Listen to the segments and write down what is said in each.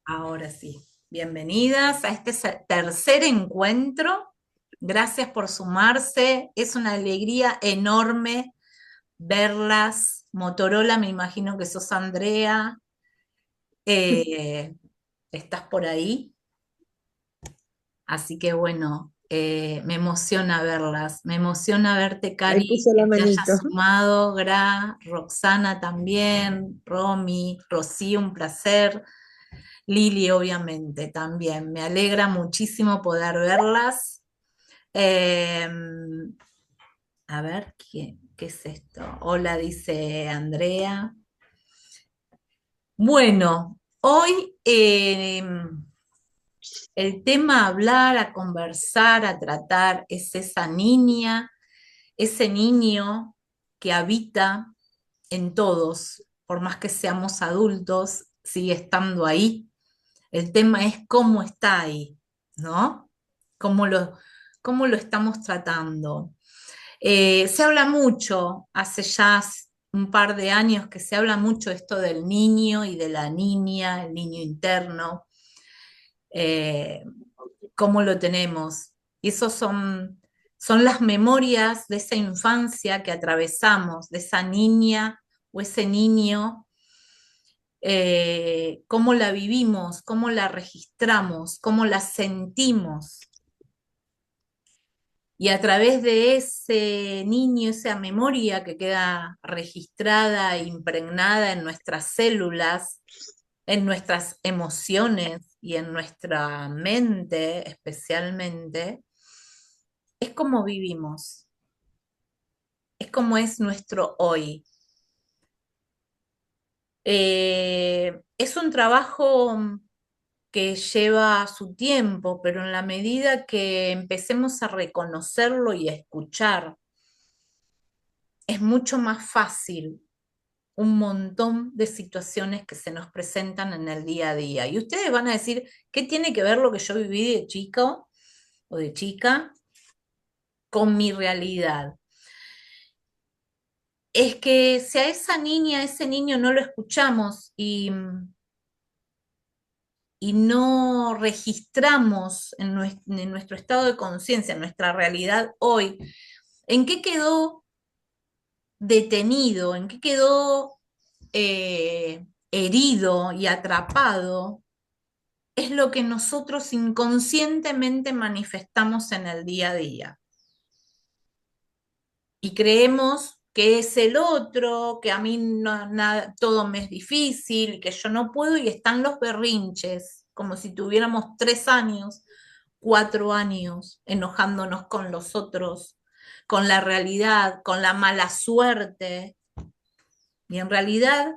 Ahora sí, bienvenidas a este tercer encuentro. Gracias por sumarse. Es una alegría enorme verlas. Motorola, me imagino que sos Andrea. Eh, ¿Estás por ahí? Así que bueno, me emociona verlas. Me emociona verte, Ahí Cari, puso la que te manito. hayas sumado. Roxana también, Romy, Rocío, un placer. Lili, obviamente, también. Me alegra muchísimo poder verlas. Eh, a ver, ¿qué es esto? Hola, dice Andrea. Bueno, hoy el tema a hablar, a conversar, a tratar es esa niña, ese niño que habita en todos, por más que seamos adultos, sigue estando ahí. El tema es cómo está ahí, ¿no? ¿Cómo lo, cómo lo estamos tratando? Se habla mucho, hace ya un par de años que se habla mucho esto del niño y de la niña, el niño interno, eh, cómo lo tenemos. Y esos son las memorias de esa infancia que atravesamos, de esa niña o ese niño, cómo la vivimos, cómo la registramos, cómo la sentimos. Y a través de ese niño, esa memoria que queda registrada e impregnada en nuestras células, en nuestras emociones y en nuestra mente especialmente, es como vivimos, es como es nuestro hoy. Es un trabajo que lleva su tiempo, pero en la medida que empecemos a reconocerlo y a escuchar, es mucho más fácil un montón de situaciones que se nos presentan en el día a día. Y ustedes van a decir, ¿qué tiene que ver lo que yo viví de chico o de chica con mi realidad? Es que si a esa niña, a ese niño no lo escuchamos y no registramos en nuestro estado de conciencia, en nuestra realidad hoy, ¿en qué quedó detenido? ¿En qué quedó herido y atrapado? Es lo que nosotros inconscientemente manifestamos en el día a día. Y creemos que es el otro, que a mí todo me es difícil, que yo no puedo, y están los berrinches, como si tuviéramos 3 años, 4 años, enojándonos con los otros, con la realidad, con la mala suerte. Y en realidad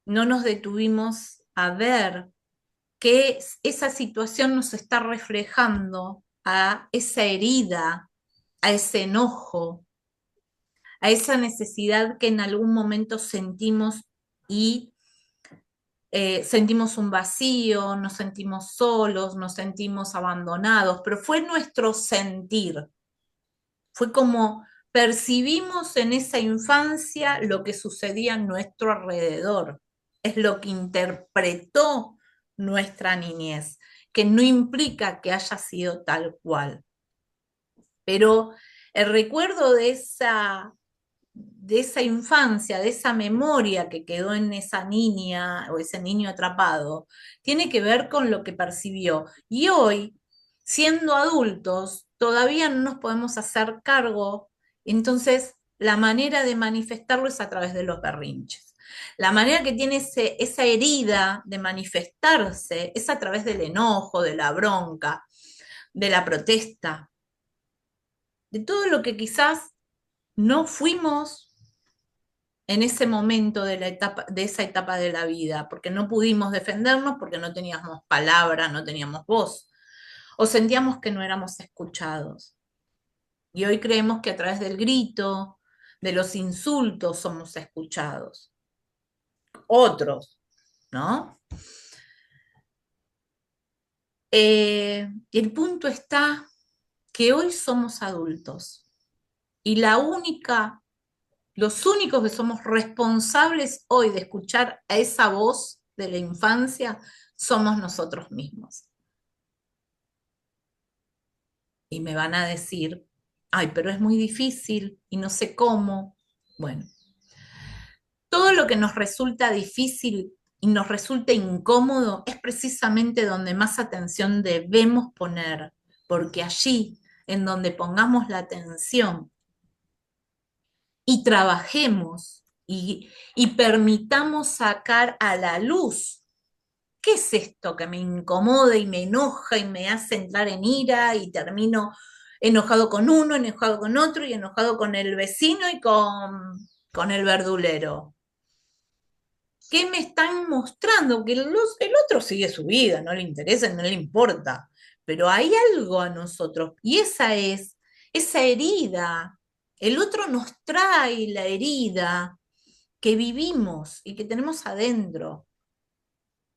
no nos detuvimos a ver que esa situación nos está reflejando a esa herida, a ese enojo, a esa necesidad que en algún momento sentimos y sentimos un vacío, nos sentimos solos, nos sentimos abandonados, pero fue nuestro sentir, fue como percibimos en esa infancia lo que sucedía a nuestro alrededor, es lo que interpretó nuestra niñez, que no implica que haya sido tal cual, pero el recuerdo de esa infancia, de esa memoria que quedó en esa niña o ese niño atrapado, tiene que ver con lo que percibió. Y hoy, siendo adultos, todavía no nos podemos hacer cargo, entonces la manera de manifestarlo es a través de los berrinches. La manera que tiene esa herida de manifestarse es a través del enojo, de la bronca, de la protesta, de todo lo que quizás no fuimos en ese momento de de esa etapa de la vida, porque no pudimos defendernos, porque no teníamos palabra, no teníamos voz, o sentíamos que no éramos escuchados. Y hoy creemos que a través del grito, de los insultos, somos escuchados. Otros, ¿no? El punto está que hoy somos adultos y los únicos que somos responsables hoy de escuchar a esa voz de la infancia somos nosotros mismos. Y me van a decir, ay, pero es muy difícil y no sé cómo. Bueno, todo lo que nos resulta difícil y nos resulta incómodo es precisamente donde más atención debemos poner, porque allí, en donde pongamos la atención y trabajemos y permitamos sacar a la luz, ¿qué es esto que me incomoda y me enoja y me hace entrar en ira y termino enojado con uno, enojado con otro y enojado con el vecino y con el verdulero? ¿Qué me están mostrando? Que el otro sigue su vida, no le interesa, no le importa, pero hay algo a nosotros y esa es esa herida. El otro nos trae la herida que vivimos y que tenemos adentro,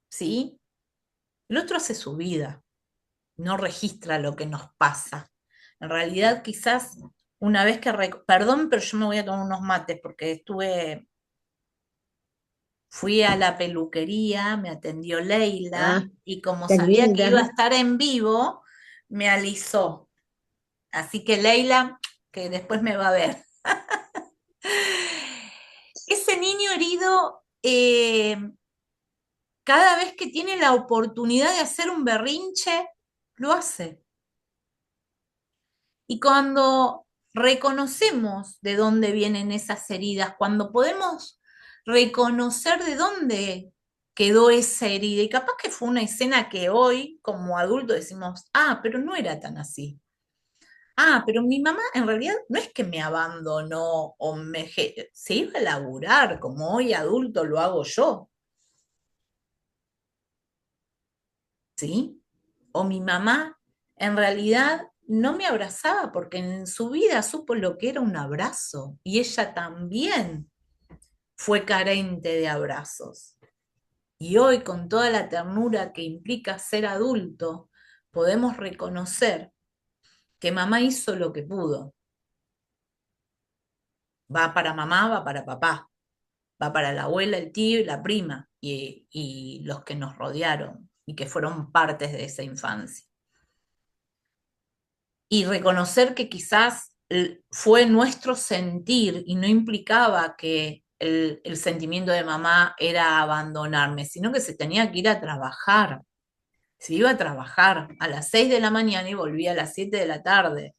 ¿sí? El otro hace su vida, no registra lo que nos pasa. En realidad, quizás una vez que, perdón, pero yo me voy a tomar unos mates porque fui a la peluquería, me atendió Leila Ah, y como qué sabía que linda. iba a estar en vivo, me alisó. Así que Leila, que después me va a ver. Ese niño herido, cada vez que tiene la oportunidad de hacer un berrinche, lo hace. Y cuando reconocemos de dónde vienen esas heridas, cuando podemos reconocer de dónde quedó esa herida, y capaz que fue una escena que hoy, como adulto, decimos, ah, pero no era tan así. Ah, pero mi mamá en realidad no es que me abandonó o se iba a laburar, como hoy adulto lo hago yo, ¿sí? O mi mamá en realidad no me abrazaba porque en su vida supo lo que era un abrazo y ella también fue carente de abrazos. Y hoy, con toda la ternura que implica ser adulto, podemos reconocer que mamá hizo lo que pudo. Va para mamá, va para papá, va para la abuela, el tío y la prima y los que nos rodearon y que fueron partes de esa infancia. Y reconocer que quizás fue nuestro sentir y no implicaba que el sentimiento de mamá era abandonarme, sino que se tenía que ir a trabajar. Se iba a trabajar a las 6 de la mañana y volvía a las 7 de la tarde.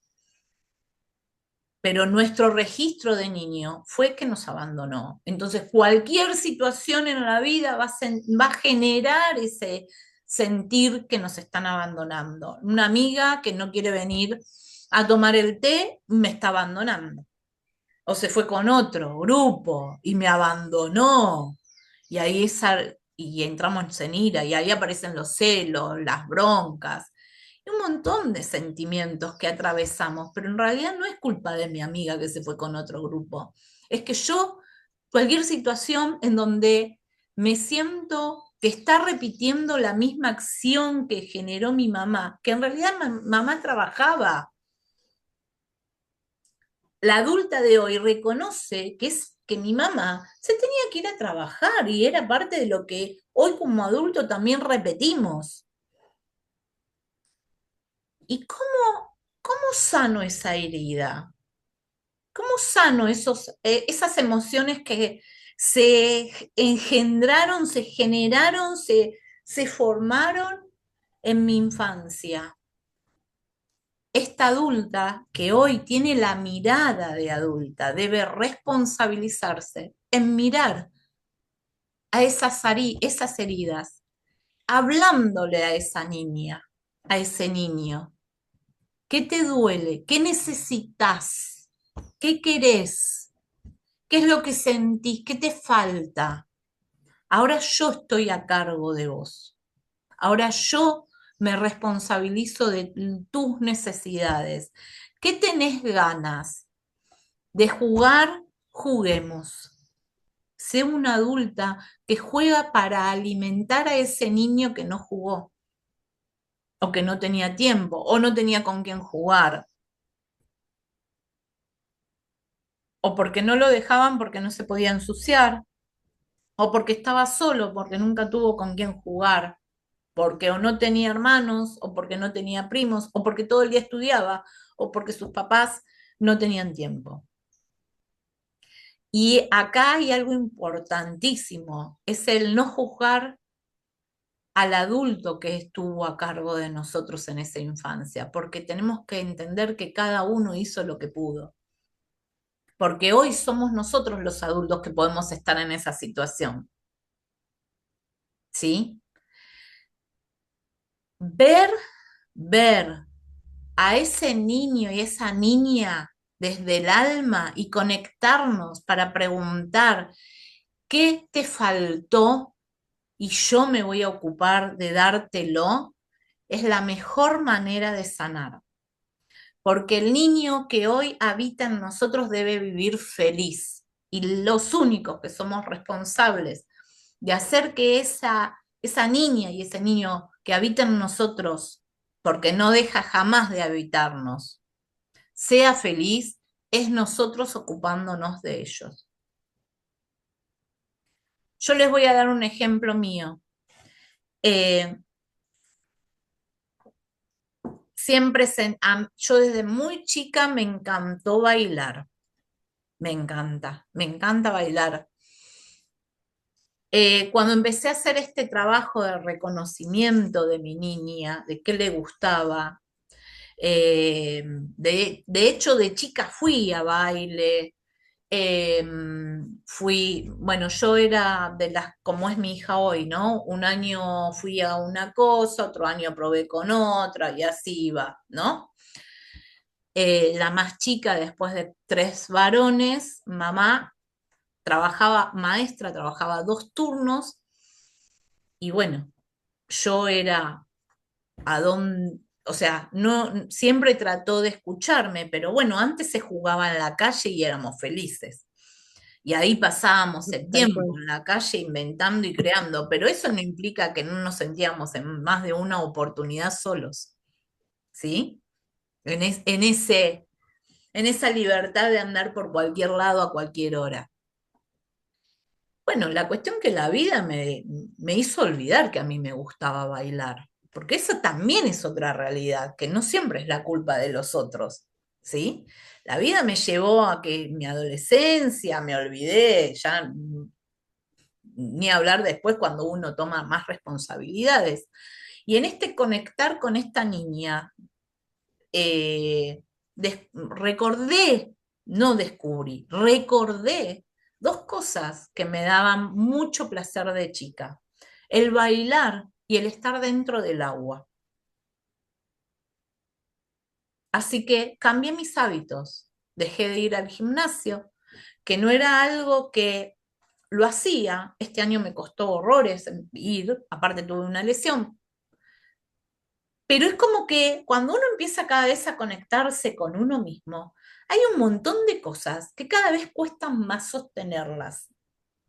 Pero nuestro registro de niño fue que nos abandonó. Entonces, cualquier situación en la vida va a generar ese sentir que nos están abandonando. Una amiga que no quiere venir a tomar el té me está abandonando. O se fue con otro grupo y me abandonó. Y ahí y entramos en ira, y ahí aparecen los celos, las broncas, y un montón de sentimientos que atravesamos, pero en realidad no es culpa de mi amiga que se fue con otro grupo. Es que yo, cualquier situación en donde me siento que está repitiendo la misma acción que generó mi mamá, que en realidad mamá trabajaba, la adulta de hoy reconoce que es que mi mamá se tenía que ir a trabajar y era parte de lo que hoy como adulto también repetimos. ¿Y cómo sano esa herida? ¿Cómo sano esas emociones que se engendraron, se generaron, se formaron en mi infancia? Esta adulta que hoy tiene la mirada de adulta debe responsabilizarse en mirar a esas heridas, hablándole a esa niña, a ese niño. ¿Qué te duele? ¿Qué necesitas? ¿Qué querés? ¿Qué es lo que sentís? ¿Qué te falta? Ahora yo estoy a cargo de vos. Ahora yo me responsabilizo de tus necesidades. ¿Qué tenés ganas de jugar? Juguemos. Sé una adulta que juega para alimentar a ese niño que no jugó, o que no tenía tiempo, o no tenía con quién jugar, o porque no lo dejaban porque no se podía ensuciar, o porque estaba solo, porque nunca tuvo con quién jugar, porque o no tenía hermanos, o porque no tenía primos, o porque todo el día estudiaba, o porque sus papás no tenían tiempo. Y acá hay algo importantísimo, es el no juzgar al adulto que estuvo a cargo de nosotros en esa infancia, porque tenemos que entender que cada uno hizo lo que pudo, porque hoy somos nosotros los adultos que podemos estar en esa situación, ¿sí? Ver, ver a ese niño y esa niña desde el alma y conectarnos para preguntar qué te faltó y yo me voy a ocupar de dártelo, es la mejor manera de sanar. Porque el niño que hoy habita en nosotros debe vivir feliz. Y los únicos que somos responsables de hacer que esa niña y ese niño que habita en nosotros, porque no deja jamás de habitarnos, sea feliz, es nosotros ocupándonos de ellos. Yo les voy a dar un ejemplo mío. Eh, yo desde muy chica me encantó bailar. Me encanta bailar. Cuando empecé a hacer este trabajo de reconocimiento de mi niña, de qué le gustaba, de hecho de chica fui a baile, eh, bueno, yo era de las, como es mi hija hoy, ¿no? Un año fui a una cosa, otro año probé con otra y así iba, ¿no? La más chica, después de tres varones, mamá trabajaba, maestra, trabajaba dos turnos y bueno, yo era a dónde, o sea, no siempre trató de escucharme, pero bueno, antes se jugaba en la calle y éramos felices. Y ahí pasábamos el Tal tiempo cual. en la calle inventando y creando, pero eso no implica que no nos sentíamos en más de una oportunidad solos, ¿sí? En esa libertad de andar por cualquier lado a cualquier hora. Bueno, la cuestión que la vida me hizo olvidar que a mí me gustaba bailar, porque eso también es otra realidad, que no siempre es la culpa de los otros, ¿sí? La vida me llevó a que en mi adolescencia me olvidé, ya ni hablar después cuando uno toma más responsabilidades. Y en este conectar con esta niña, recordé, no descubrí, recordé dos cosas que me daban mucho placer de chica. El bailar y el estar dentro del agua. Así que cambié mis hábitos. Dejé de ir al gimnasio, que no era algo que lo hacía. Este año me costó horrores ir, aparte tuve una lesión. Pero es como que cuando uno empieza cada vez a conectarse con uno mismo, hay un montón de cosas que cada vez cuestan más sostenerlas.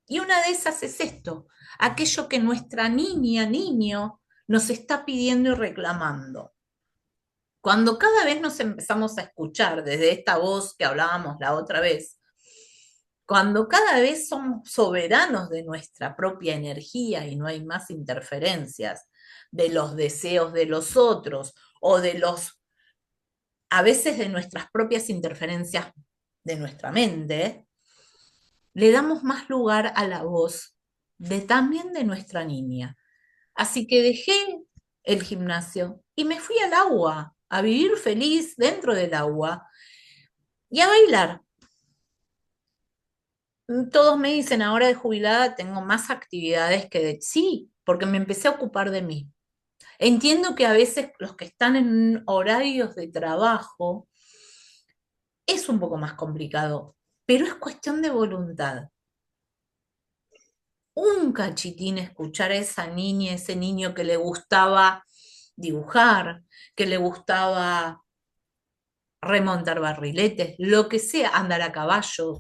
Y una de esas es esto, aquello que nuestra niña, niño, nos está pidiendo y reclamando. Cuando cada vez nos empezamos a escuchar desde esta voz que hablábamos la otra vez, cuando cada vez somos soberanos de nuestra propia energía y no hay más interferencias de los deseos de los otros o de los, a veces de nuestras propias interferencias de nuestra mente, le damos más lugar a la voz de también de nuestra niña. Así que dejé el gimnasio y me fui al agua, a vivir feliz dentro del agua y a bailar. Todos me dicen ahora de jubilada tengo más actividades que de... Sí, porque me empecé a ocupar de mí. Entiendo que a veces los que están en horarios de trabajo es un poco más complicado, pero es cuestión de voluntad. Un cachitín escuchar a esa niña, ese niño que le gustaba dibujar, que le gustaba remontar barriletes, lo que sea, andar a caballo,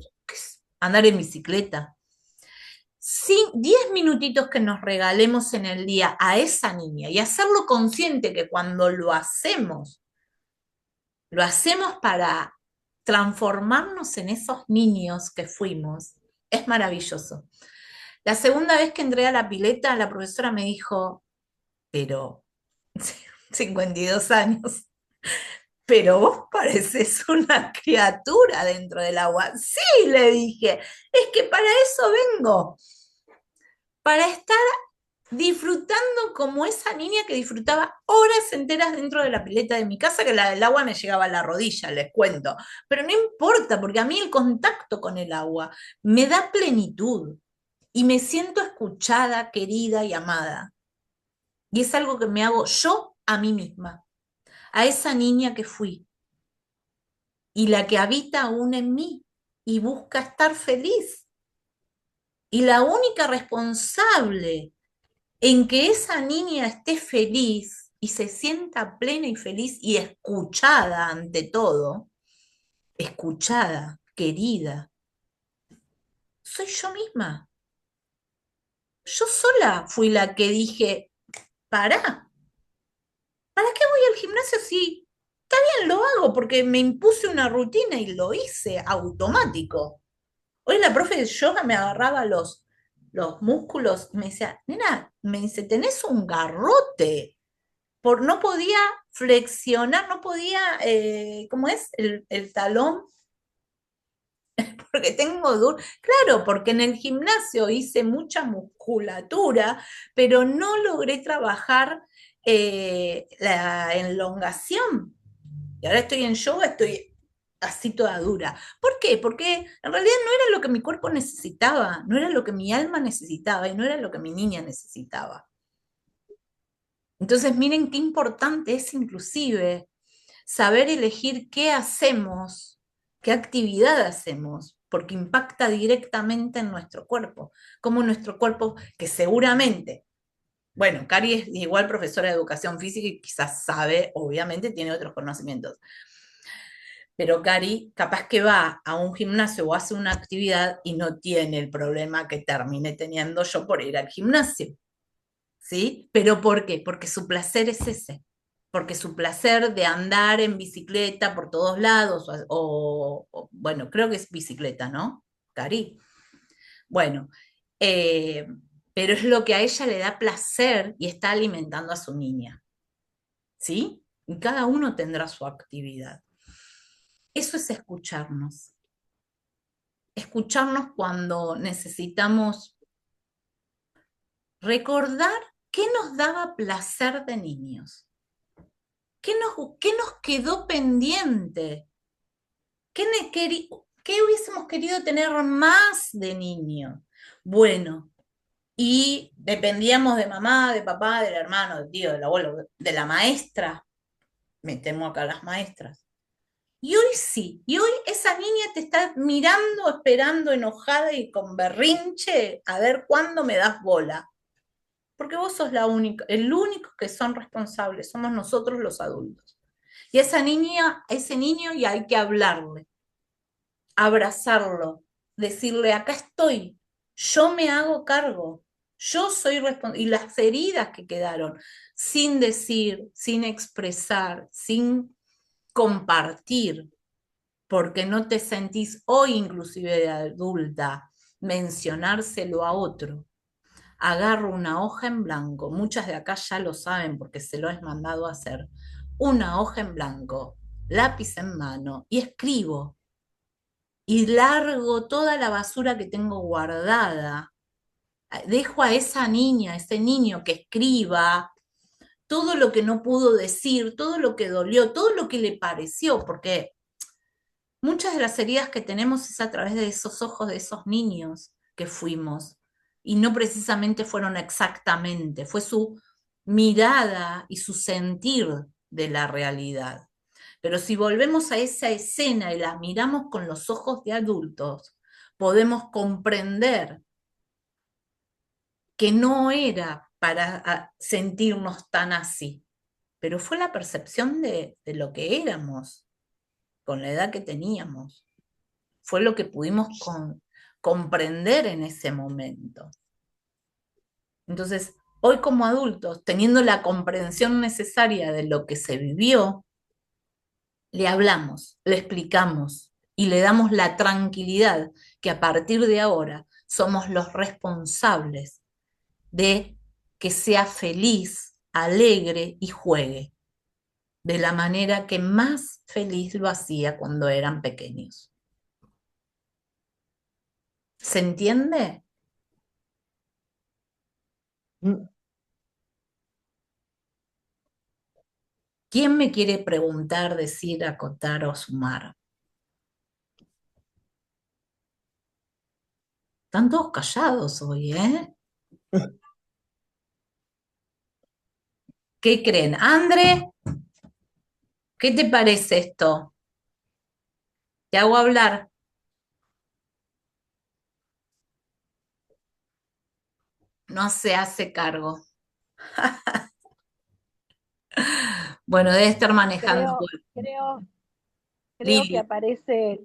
andar en bicicleta. Sí, 10 minutitos que nos regalemos en el día a esa niña y hacerlo consciente que cuando lo hacemos para transformarnos en esos niños que fuimos, es maravilloso. La segunda vez que entré a la pileta, la profesora me dijo, pero 52 años, pero vos pareces una criatura dentro del agua. Sí, le dije, es que para eso vengo, para estar disfrutando como esa niña que disfrutaba horas enteras dentro de la pileta de mi casa, que la del agua me llegaba a la rodilla, les cuento. Pero no importa, porque a mí el contacto con el agua me da plenitud y me siento escuchada, querida y amada. Y es algo que me hago yo a mí misma, a esa niña que fui y la que habita aún en mí y busca estar feliz. Y la única responsable en que esa niña esté feliz y se sienta plena y feliz y escuchada ante todo, escuchada, querida, soy yo misma. Yo sola fui la que dije, pará, ¿para qué voy al gimnasio si está bien, lo hago porque me impuse una rutina y lo hice automático? Hoy la profe de yoga me agarraba los músculos y me decía, nena, me dice, tenés un garrote. No podía flexionar, no podía, ¿cómo es? El talón, porque tengo duro. Claro, porque en el gimnasio hice mucha musculatura, pero no logré trabajar la elongación. Y ahora estoy en yoga, estoy así toda dura. ¿Por qué? Porque en realidad no era lo que mi cuerpo necesitaba, no era lo que mi alma necesitaba y no era lo que mi niña necesitaba. Entonces, miren qué importante es inclusive saber elegir qué hacemos, qué actividad hacemos, porque impacta directamente en nuestro cuerpo, como nuestro cuerpo, que seguramente, bueno, Cari es igual profesora de educación física y quizás sabe, obviamente tiene otros conocimientos, pero Cari capaz que va a un gimnasio o hace una actividad y no tiene el problema que terminé teniendo yo por ir al gimnasio. ¿Sí? ¿Pero por qué? Porque su placer es ese, porque su placer de andar en bicicleta por todos lados, bueno, creo que es bicicleta, ¿no? Cari. Bueno, eh, pero es lo que a ella le da placer y está alimentando a su niña, ¿sí? Y cada uno tendrá su actividad. Eso es escucharnos cuando necesitamos recordar qué nos daba placer de niños. ¿Qué nos quedó pendiente? ¿Qué hubiésemos querido tener más de niño? Bueno, y dependíamos de mamá, de papá, del hermano, del tío, del abuelo, de la maestra. Me temo acá a las maestras. Y hoy sí, y hoy esa niña te está mirando, esperando, enojada y con berrinche, a ver cuándo me das bola. Porque vos sos la única, el único que son responsables, somos nosotros los adultos. Y a esa niña, a ese niño, y hay que hablarle, abrazarlo, decirle, acá estoy, yo me hago cargo, yo soy responsable. Y las heridas que quedaron, sin decir, sin expresar, sin compartir, porque no te sentís hoy inclusive de adulta, mencionárselo a otro. Agarro una hoja en blanco, muchas de acá ya lo saben porque se lo he mandado a hacer, una hoja en blanco, lápiz en mano y escribo y largo toda la basura que tengo guardada. Dejo a esa niña, a ese niño que escriba todo lo que no pudo decir, todo lo que dolió, todo lo que le pareció, porque muchas de las heridas que tenemos es a través de esos ojos de esos niños que fuimos. Y no precisamente fueron exactamente, fue su mirada y su sentir de la realidad. Pero si volvemos a esa escena y la miramos con los ojos de adultos, podemos comprender que no era para sentirnos tan así, pero fue la percepción de lo que éramos con la edad que teníamos. Fue lo que pudimos comprender en ese momento. Entonces, hoy como adultos, teniendo la comprensión necesaria de lo que se vivió, le hablamos, le explicamos y le damos la tranquilidad que a partir de ahora somos los responsables de que sea feliz, alegre y juegue de la manera que más feliz lo hacía cuando eran pequeños. ¿Se entiende? Mm. ¿Quién me quiere preguntar, decir, acotar o sumar? Están todos callados hoy, ¿eh? ¿Qué creen? André, ¿qué te parece esto? Te hago hablar. No se hace cargo. Bueno, debe estar manejando. Creo, creo, creo que Lili. aparece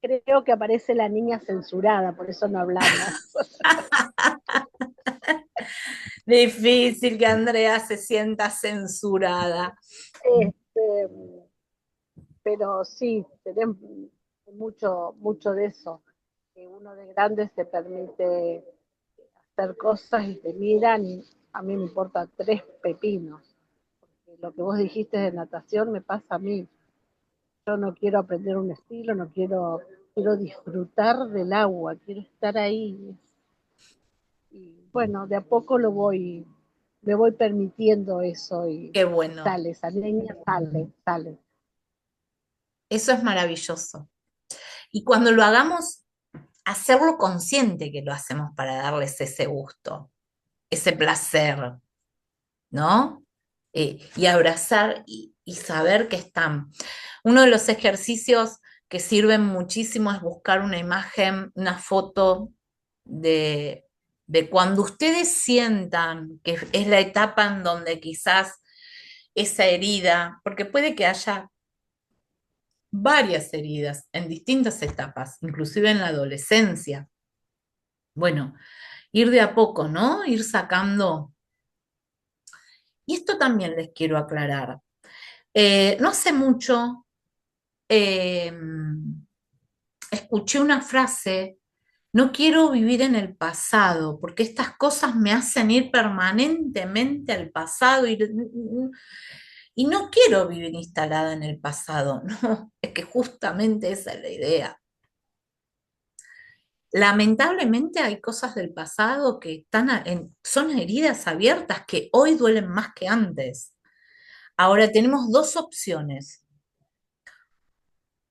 creo que aparece la niña censurada, por eso no hablamos. Difícil que Andrea se sienta censurada. Este, pero sí, tenemos mucho, mucho de eso, que uno de grande se permite hacer cosas y te miran y a mí me importa tres pepinos. Lo que vos dijiste de natación me pasa a mí. Yo no quiero aprender un estilo, no quiero, quiero disfrutar del agua, quiero estar ahí. Y bueno, de a poco me voy permitiendo eso Qué y bueno. sale, esa niña sale, sale. Eso es maravilloso. Y cuando lo hagamos, hacerlo consciente que lo hacemos para darles ese gusto, ese placer, ¿no? Y abrazar y saber que están. Uno de los ejercicios que sirven muchísimo es buscar una imagen, una foto de, de cuando ustedes sientan que es la etapa en donde quizás esa herida, porque puede que haya varias heridas en distintas etapas, inclusive en la adolescencia. Bueno, ir de a poco, ¿no? Ir sacando. Y esto también les quiero aclarar. No hace mucho eh, escuché una frase, no quiero vivir en el pasado, porque estas cosas me hacen ir permanentemente al pasado y no quiero vivir instalada en el pasado, no, es que justamente esa es la idea. Lamentablemente hay cosas del pasado que son heridas abiertas que hoy duelen más que antes. Ahora tenemos dos opciones: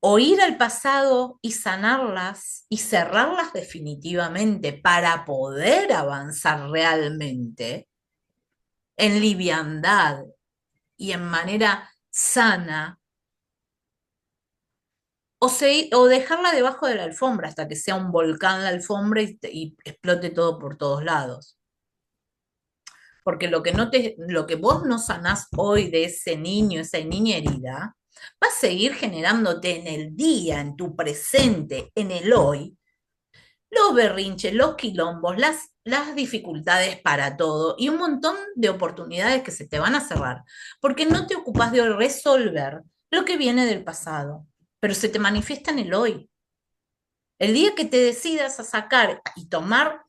o ir al pasado y sanarlas y cerrarlas definitivamente para poder avanzar realmente en liviandad y en manera sana, o dejarla debajo de la alfombra hasta que sea un volcán la alfombra y explote todo por todos lados. Porque lo que vos no sanás hoy de ese niño, esa niña herida, va a seguir generándote en el día, en tu presente, en el hoy, los berrinches, los quilombos, las dificultades para todo y un montón de oportunidades que se te van a cerrar, porque no te ocupas de resolver lo que viene del pasado, pero se te manifiesta en el hoy. El día que te decidas a sacar y tomar,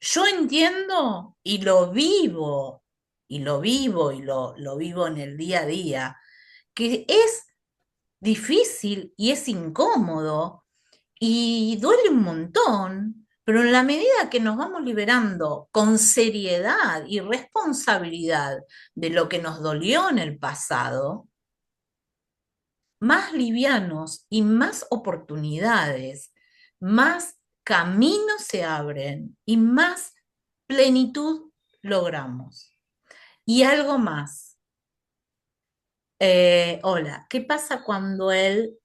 yo entiendo y lo vivo en el día a día, que es difícil y es incómodo y duele un montón, pero en la medida que nos vamos liberando con seriedad y responsabilidad de lo que nos dolió en el pasado, más livianos y más oportunidades, más caminos se abren y más plenitud logramos. Y algo más. Hola, ¿qué pasa cuando el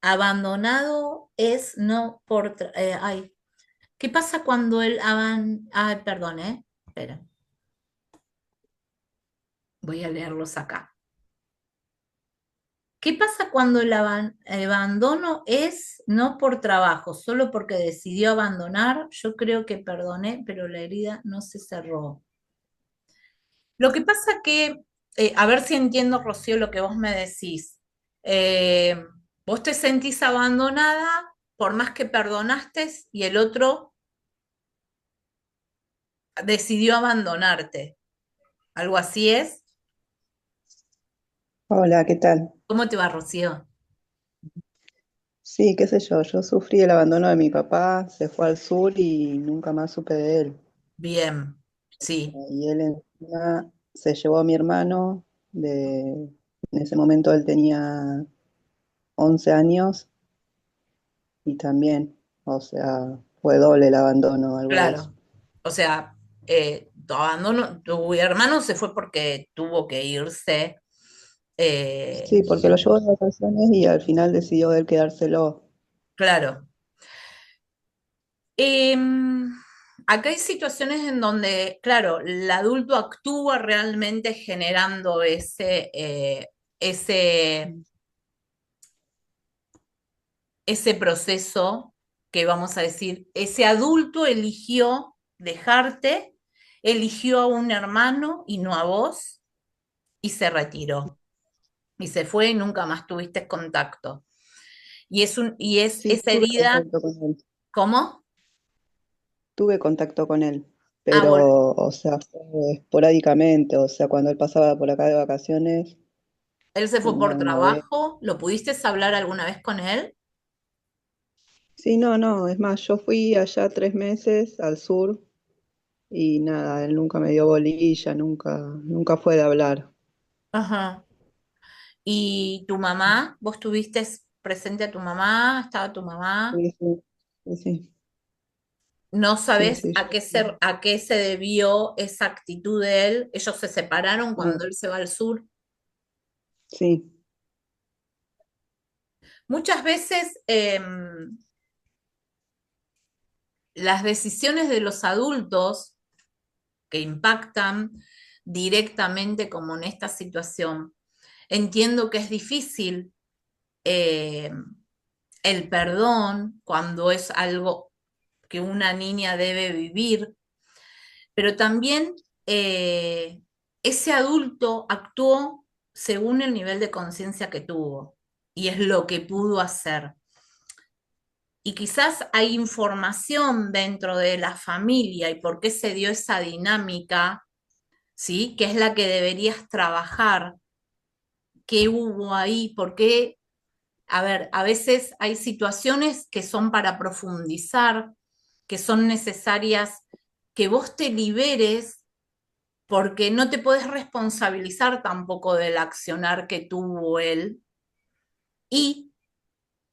abandonado es no por... ay, ¿qué pasa cuando ay, perdón, espera, voy a leerlos acá. ¿Qué pasa cuando el abandono es no por trabajo, solo porque decidió abandonar? Yo creo que perdoné, pero la herida no se cerró. Lo que pasa que, a ver si entiendo, Rocío, lo que vos me decís. Eh, Vos te sentís abandonada por más que perdonaste y el otro decidió abandonarte. ¿Algo así es? Hola, ¿qué tal? ¿Cómo te va, Rocío? Sí, qué sé yo, yo sufrí el abandono de mi papá, se fue al sur y nunca más supe de él. Bien, sí, Y él encima se llevó a mi hermano, en ese momento él tenía 11 años y también, o sea, fue doble el abandono, algo de eso. claro. O sea, tu abandono, tu hermano se fue porque tuvo que irse. Sí, eh, porque lo llevó de vacaciones y al final decidió él quedárselo. claro. Em, Acá hay situaciones en donde, claro, el adulto actúa realmente generando ese, ese proceso que vamos a decir, ese adulto eligió dejarte, eligió a un hermano y no a vos, y se retiró. Y se fue y nunca más tuviste contacto. Y es Sí, esa tuve herida, contacto con él, ¿cómo? tuve contacto con él, Ah, pero, o sea, fue esporádicamente, o sea, cuando él pasaba por acá de vacaciones. él se fue por Una vez. trabajo, ¿lo pudiste hablar alguna vez con él? Sí, no, no, es más, yo fui allá 3 meses al sur y nada, él nunca me dio bolilla, nunca fue de hablar. Ajá. ¿Y tu mamá? ¿Vos tuviste presente a tu mamá? ¿Estaba tu mamá? Sí, sí, sí, sí, ¿No sí, sabes sí, a qué se debió esa actitud de él? Ellos se separaron no, cuando él se va al sur. sí, Muchas veces las decisiones de los adultos que impactan directamente como en esta situación, entiendo que es difícil eh, el perdón cuando es algo que una niña debe vivir, pero también ese adulto actuó según el nivel de conciencia que tuvo y es lo que pudo hacer. Y quizás hay información dentro de la familia y por qué se dio esa dinámica, ¿sí? Que es la que deberías trabajar. ¿Qué hubo ahí? ¿Por qué? A ver, a veces hay situaciones que son para profundizar, que son necesarias que vos te liberes porque no te puedes responsabilizar tampoco del accionar que tuvo él y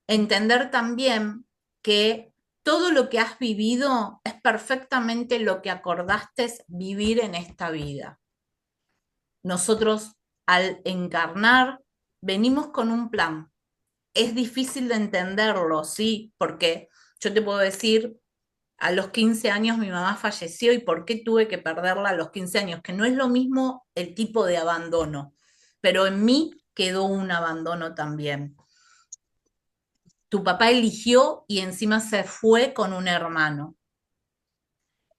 entender también que todo lo que has vivido es perfectamente lo que acordaste vivir en esta vida. Nosotros al encarnar venimos con un plan. Es difícil de entenderlo, sí, porque yo te puedo decir, a los 15 años mi mamá falleció y por qué tuve que perderla a los 15 años, que no es lo mismo el tipo de abandono, pero en mí quedó un abandono también. Tu papá eligió y encima se fue con un hermano.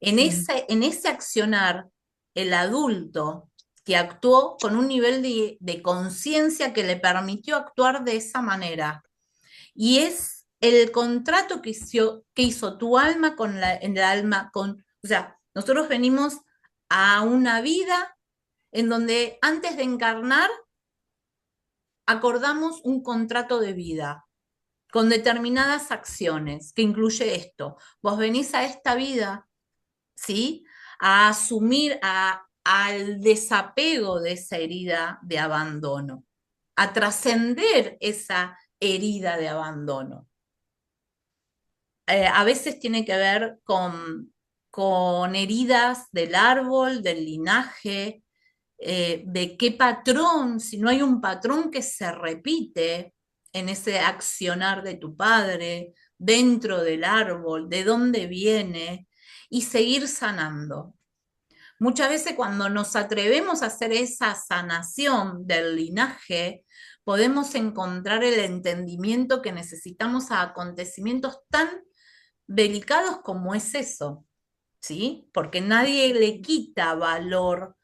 mm, En ese accionar, el adulto que actuó con un nivel de conciencia que le permitió actuar de esa manera. Y es el contrato que hizo tu alma con en el alma, o sea, nosotros venimos a una vida en donde antes de encarnar acordamos un contrato de vida con determinadas acciones, que incluye esto. Vos venís a esta vida, ¿sí? A asumir, al desapego de esa herida de abandono, a trascender esa herida de abandono. A veces tiene que ver con heridas del árbol, del linaje, de qué patrón, si no hay un patrón que se repite en ese accionar de tu padre, dentro del árbol, de dónde viene, y seguir sanando. Muchas veces cuando nos atrevemos a hacer esa sanación del linaje, podemos encontrar el entendimiento que necesitamos a acontecimientos tan delicados como es eso, ¿sí? Porque nadie le quita valor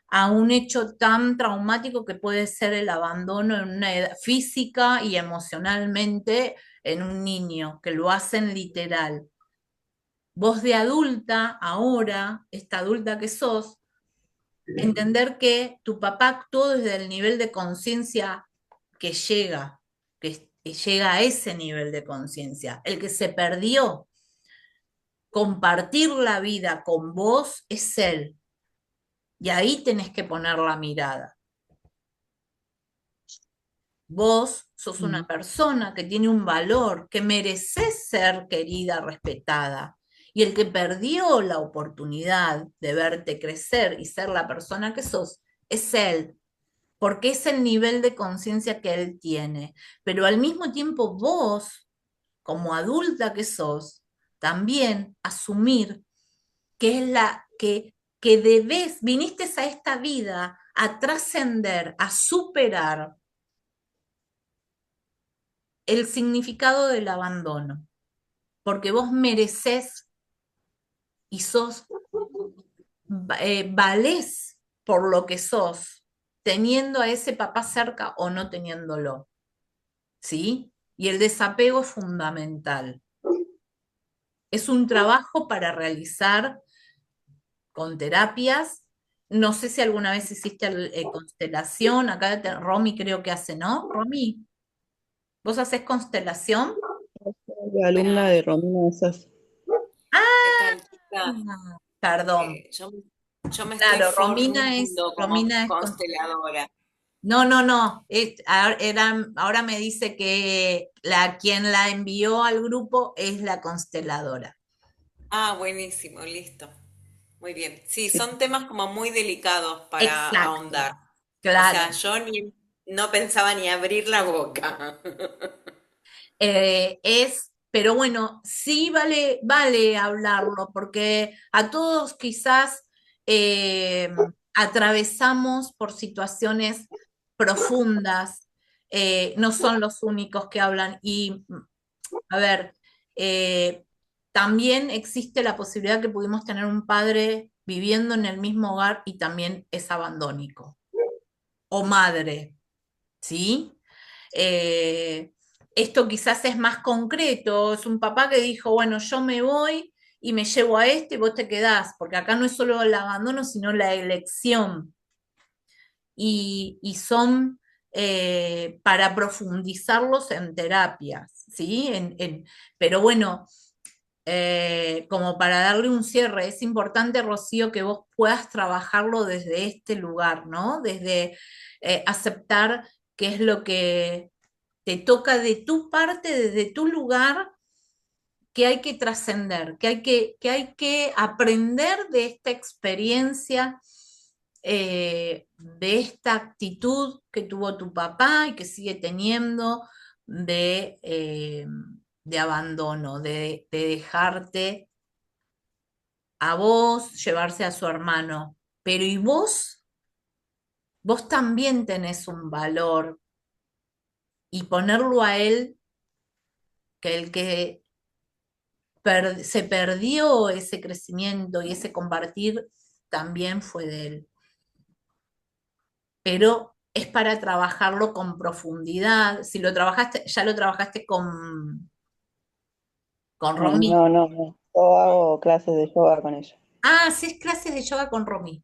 a un hecho tan traumático que puede ser el abandono en una edad física y emocionalmente en un niño, que lo hacen literal. Vos de adulta, ahora, esta adulta que sos, entender que tu papá actuó desde el nivel de conciencia que llega, que llega a ese nivel de conciencia. El que se perdió compartir la vida con vos es él. Y ahí tenés que poner la mirada. Vos sos una Mm. persona que tiene un valor, que mereces ser querida, respetada. Y el que perdió la oportunidad de verte crecer y ser la persona que sos, es él, porque es el nivel de conciencia que él tiene. Pero al mismo tiempo vos, como adulta que sos, también asumir que es que debes, viniste a esta vida a trascender, a superar el significado del abandono, porque vos mereces y valés por lo que sos, teniendo a ese papá cerca o no teniéndolo, ¿sí? Y el desapego es fundamental. Es un trabajo para realizar con terapias. No sé si alguna vez hiciste constelación, acá Romy creo que hace, ¿no? Romy, ¿vos haces constelación? Soy alumna Buenas, de Romina Sas. ¿qué tal, chica? Ah, perdón. Yo, yo me estoy Claro, formando como Romina es consteladora. no, no, no. Ahora me dice que quien la envió al grupo es la consteladora. Ah, buenísimo, listo. Muy bien. Sí, Sí. son temas como muy delicados para Exacto, ahondar. O sea, claro. no pensaba ni abrir la boca. Pero bueno, sí vale hablarlo, porque a todos quizás eh, atravesamos por situaciones profundas, no son los únicos que hablan. Y, a ver, eh, también existe la posibilidad que pudimos tener un padre viviendo en el mismo hogar y también es abandónico, o madre, ¿sí? Eh, Esto quizás es más concreto, es un papá que dijo, bueno, yo me voy y me llevo a este y vos te quedás, porque acá no es solo el abandono, sino la elección. Y son para profundizarlos en terapias, ¿sí? Pero bueno, como para darle un cierre, es importante, Rocío, que vos puedas trabajarlo desde este lugar, ¿no? Desde aceptar qué es lo que te toca de tu parte, desde tu lugar, que hay que trascender, que hay que aprender de esta experiencia, de esta actitud que tuvo tu papá y que sigue teniendo de abandono, de dejarte a vos, llevarse a su hermano. Pero ¿y vos? Vos también tenés un valor y ponerlo a él, que el que se perdió ese crecimiento y ese compartir también fue de él. Pero es para trabajarlo con profundidad. Si lo trabajaste, ya lo trabajaste con Romy. No, no, no. Yo hago clases de yoga con ella. Ah, haces clases de yoga con Romy.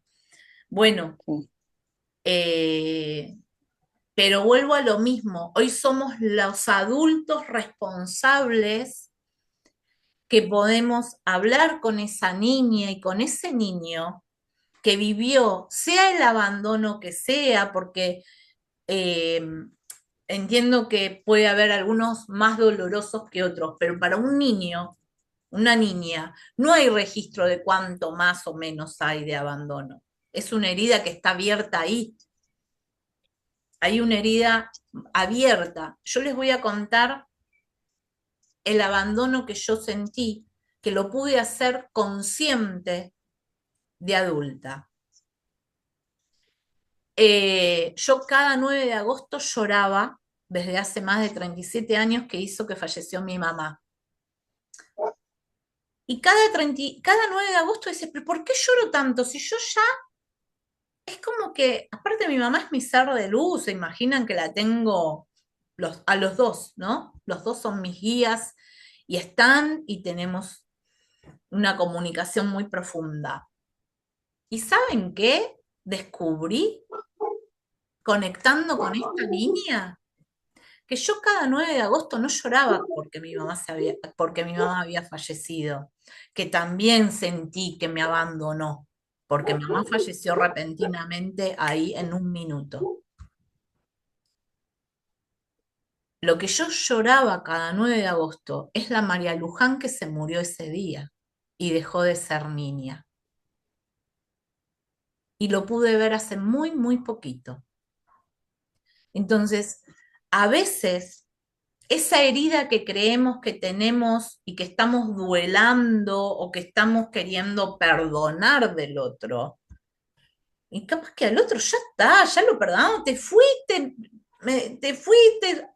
Bueno, Sí. eh, pero vuelvo a lo mismo. Hoy somos los adultos responsables que podemos hablar con esa niña y con ese niño que vivió, sea el abandono que sea, porque eh, entiendo que puede haber algunos más dolorosos que otros, pero para un niño, una niña, no hay registro de cuánto más o menos hay de abandono. Es una herida que está abierta ahí. Hay una herida abierta. Yo les voy a contar el abandono que yo sentí, que lo pude hacer consciente de adulta. Yo cada 9 de agosto lloraba desde hace más de 37 años que hizo que falleció mi mamá. Y cada 9 de agosto dice, pero ¿por qué lloro tanto? Si yo ya, es como que, aparte mi mamá es mi ser de luz, se imaginan que la tengo a los dos, ¿no? Los dos son mis guías y están y tenemos una comunicación muy profunda. ¿Y saben qué? Descubrí, conectando con esta niña, que yo cada 9 de agosto no lloraba porque mi mamá había fallecido, que también sentí que me abandonó, porque mi mamá falleció repentinamente ahí en un minuto. Lo que yo lloraba cada 9 de agosto es la María Luján que se murió ese día y dejó de ser niña. Y lo pude ver hace muy, muy poquito. Entonces, a veces esa herida que creemos que tenemos y que estamos duelando o que estamos queriendo perdonar del otro, y capaz que al otro ya está, ya lo perdonamos, te fuiste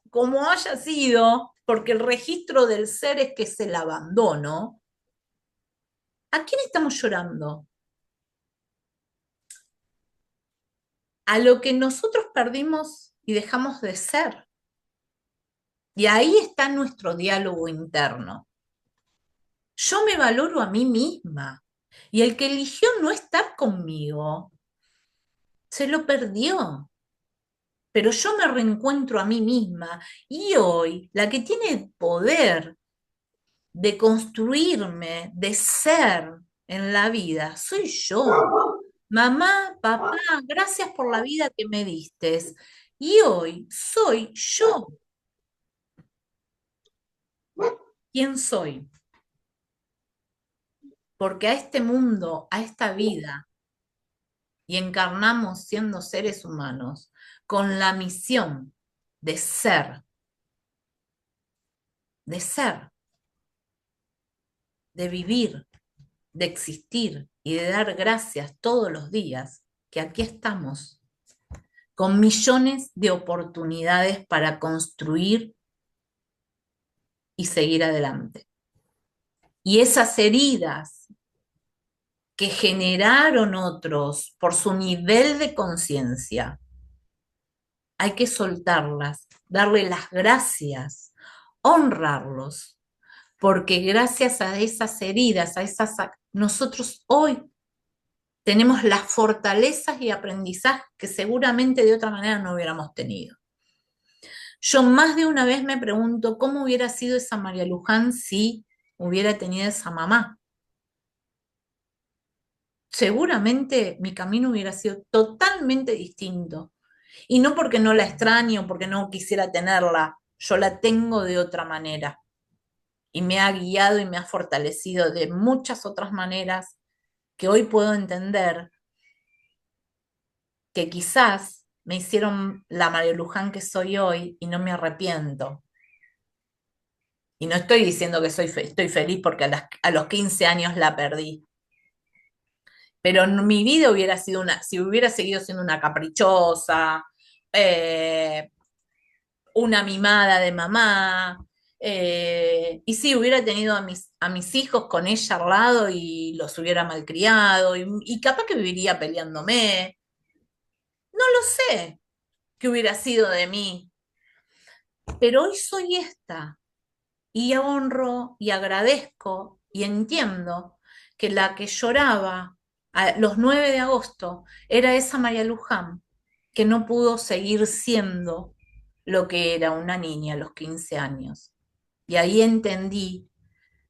como haya sido, porque el registro del ser es que es el abandono. ¿A quién estamos llorando? A lo que nosotros perdimos y dejamos de ser. Y ahí está nuestro diálogo interno. Yo me valoro a mí misma. Y el que eligió no estar conmigo, se lo perdió. Pero yo me reencuentro a mí misma. Y hoy, la que tiene el poder de construirme, de ser en la vida, soy yo. Mamá, papá, gracias por la vida que me diste. Y hoy soy yo. ¿Quién soy? Porque a este mundo, a esta vida, y encarnamos siendo seres humanos con la misión de ser, de vivir, de existir y de dar gracias todos los días que aquí estamos, con millones de oportunidades para construir y seguir adelante. Y esas heridas que generaron otros por su nivel de conciencia, hay que soltarlas, darle las gracias, honrarlos, porque gracias a esas heridas, nosotros hoy tenemos las fortalezas y aprendizajes que seguramente de otra manera no hubiéramos tenido. Yo más de una vez me pregunto cómo hubiera sido esa María Luján si hubiera tenido esa mamá. Seguramente mi camino hubiera sido totalmente distinto. Y no porque no la extraño, porque no quisiera tenerla, yo la tengo de otra manera. Y me ha guiado y me ha fortalecido de muchas otras maneras que hoy puedo entender que quizás me hicieron la María Luján que soy hoy y no me arrepiento. Y no estoy diciendo que estoy feliz porque a los 15 años la perdí. Pero mi vida hubiera sido si hubiera seguido siendo una caprichosa, eh, una mimada de mamá, y sí, hubiera tenido a mis hijos con ella al lado y los hubiera malcriado, y capaz que viviría peleándome. No lo sé qué hubiera sido de mí, pero hoy soy esta, y honro y agradezco y entiendo que la que lloraba a los 9 de agosto era esa María Luján, que no pudo seguir siendo lo que era una niña a los 15 años. Y ahí entendí,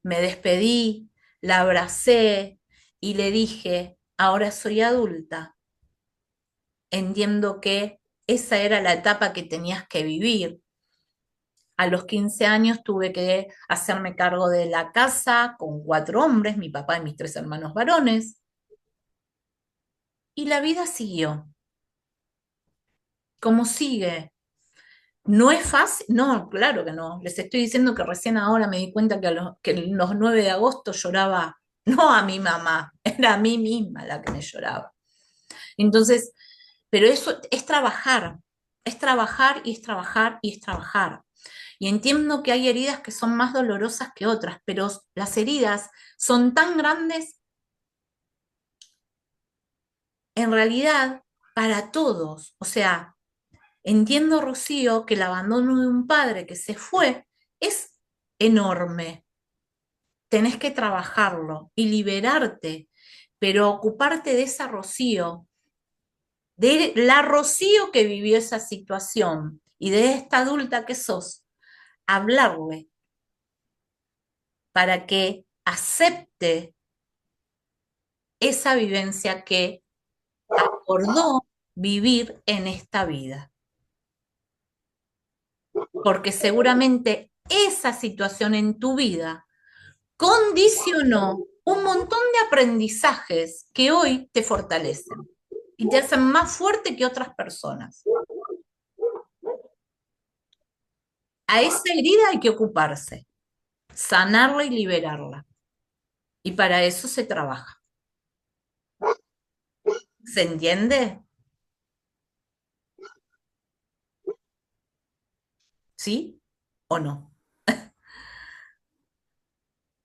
me despedí, la abracé y le dije, ahora soy adulta, entiendo que esa era la etapa que tenías que vivir. A los 15 años tuve que hacerme cargo de la casa con 4 hombres, mi papá y mis 3 hermanos varones, y la vida siguió. ¿Cómo sigue? No es fácil, no, claro que no. Les estoy diciendo que recién ahora me di cuenta que en los 9 de agosto lloraba, no a mi mamá, era a mí misma la que me lloraba. Entonces, pero eso es trabajar y es trabajar y es trabajar. Y entiendo que hay heridas que son más dolorosas que otras, pero las heridas son tan grandes en realidad para todos. O sea, entiendo, Rocío, que el abandono de un padre que se fue es enorme, tenés que trabajarlo y liberarte, pero ocuparte de esa Rocío, de la Rocío que vivió esa situación y de esta adulta que sos, hablarle para que acepte esa vivencia que acordó vivir en esta vida. Porque seguramente esa situación en tu vida condicionó un montón de aprendizajes que hoy te fortalecen y te hacen más fuerte que otras personas. A esa herida hay que ocuparse, sanarla y liberarla. Y para eso se trabaja. ¿Se entiende? ¿Sí o no?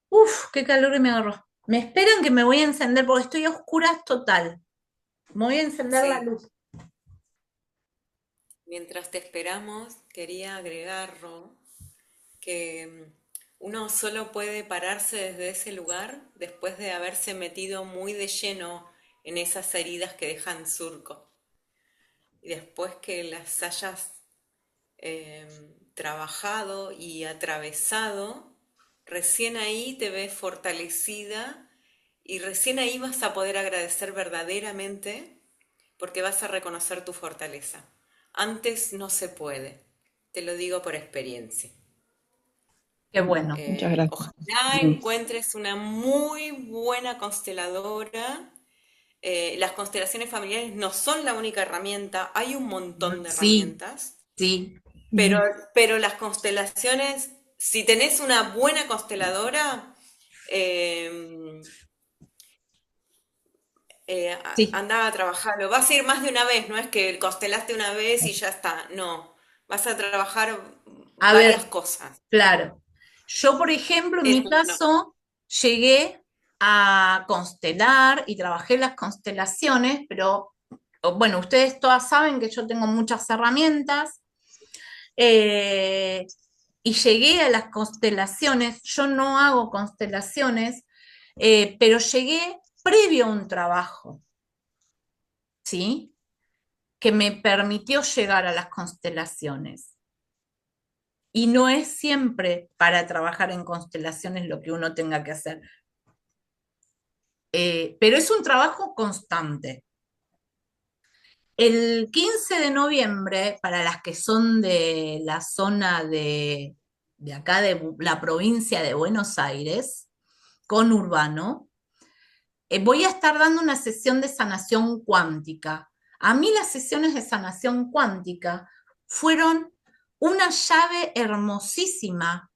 Uf, qué calor que me agarró. Me esperan que me voy a encender porque estoy a oscuras total. Me voy a encender la Sí, luz. mientras te esperamos, quería agregar, Ro, que uno solo puede pararse desde ese lugar después de haberse metido muy de lleno en esas heridas que dejan surco. Y después que las hayas trabajado y atravesado, recién ahí te ves fortalecida y recién ahí vas a poder agradecer verdaderamente porque vas a reconocer tu fortaleza. Antes no se puede, te lo digo por experiencia. Qué bueno. Muchas gracias. Ojalá encuentres una muy buena consteladora. Las constelaciones familiares no son la única herramienta, hay un montón de Sí, herramientas, sí. pero, pero las constelaciones, si tenés una buena consteladora, eh, Sí. anda a trabajarlo. Vas a ir más de una vez, no es que constelaste una vez y ya está, no. Vas a trabajar A varias ver, cosas. claro. Yo, por ejemplo, en mi No. caso, llegué a constelar y trabajé las constelaciones, pero bueno, ustedes todas saben que yo tengo muchas herramientas eh, y llegué a las constelaciones. Yo no hago constelaciones, pero llegué previo a un trabajo, ¿sí? Que me permitió llegar a las constelaciones. Y no es siempre para trabajar en constelaciones lo que uno tenga que hacer. Pero es un trabajo constante. El 15 de noviembre, para las que son de la zona de acá, de la provincia de Buenos Aires, con Urbano, voy a estar dando una sesión de sanación cuántica. A mí las sesiones de sanación cuántica fueron una llave hermosísima.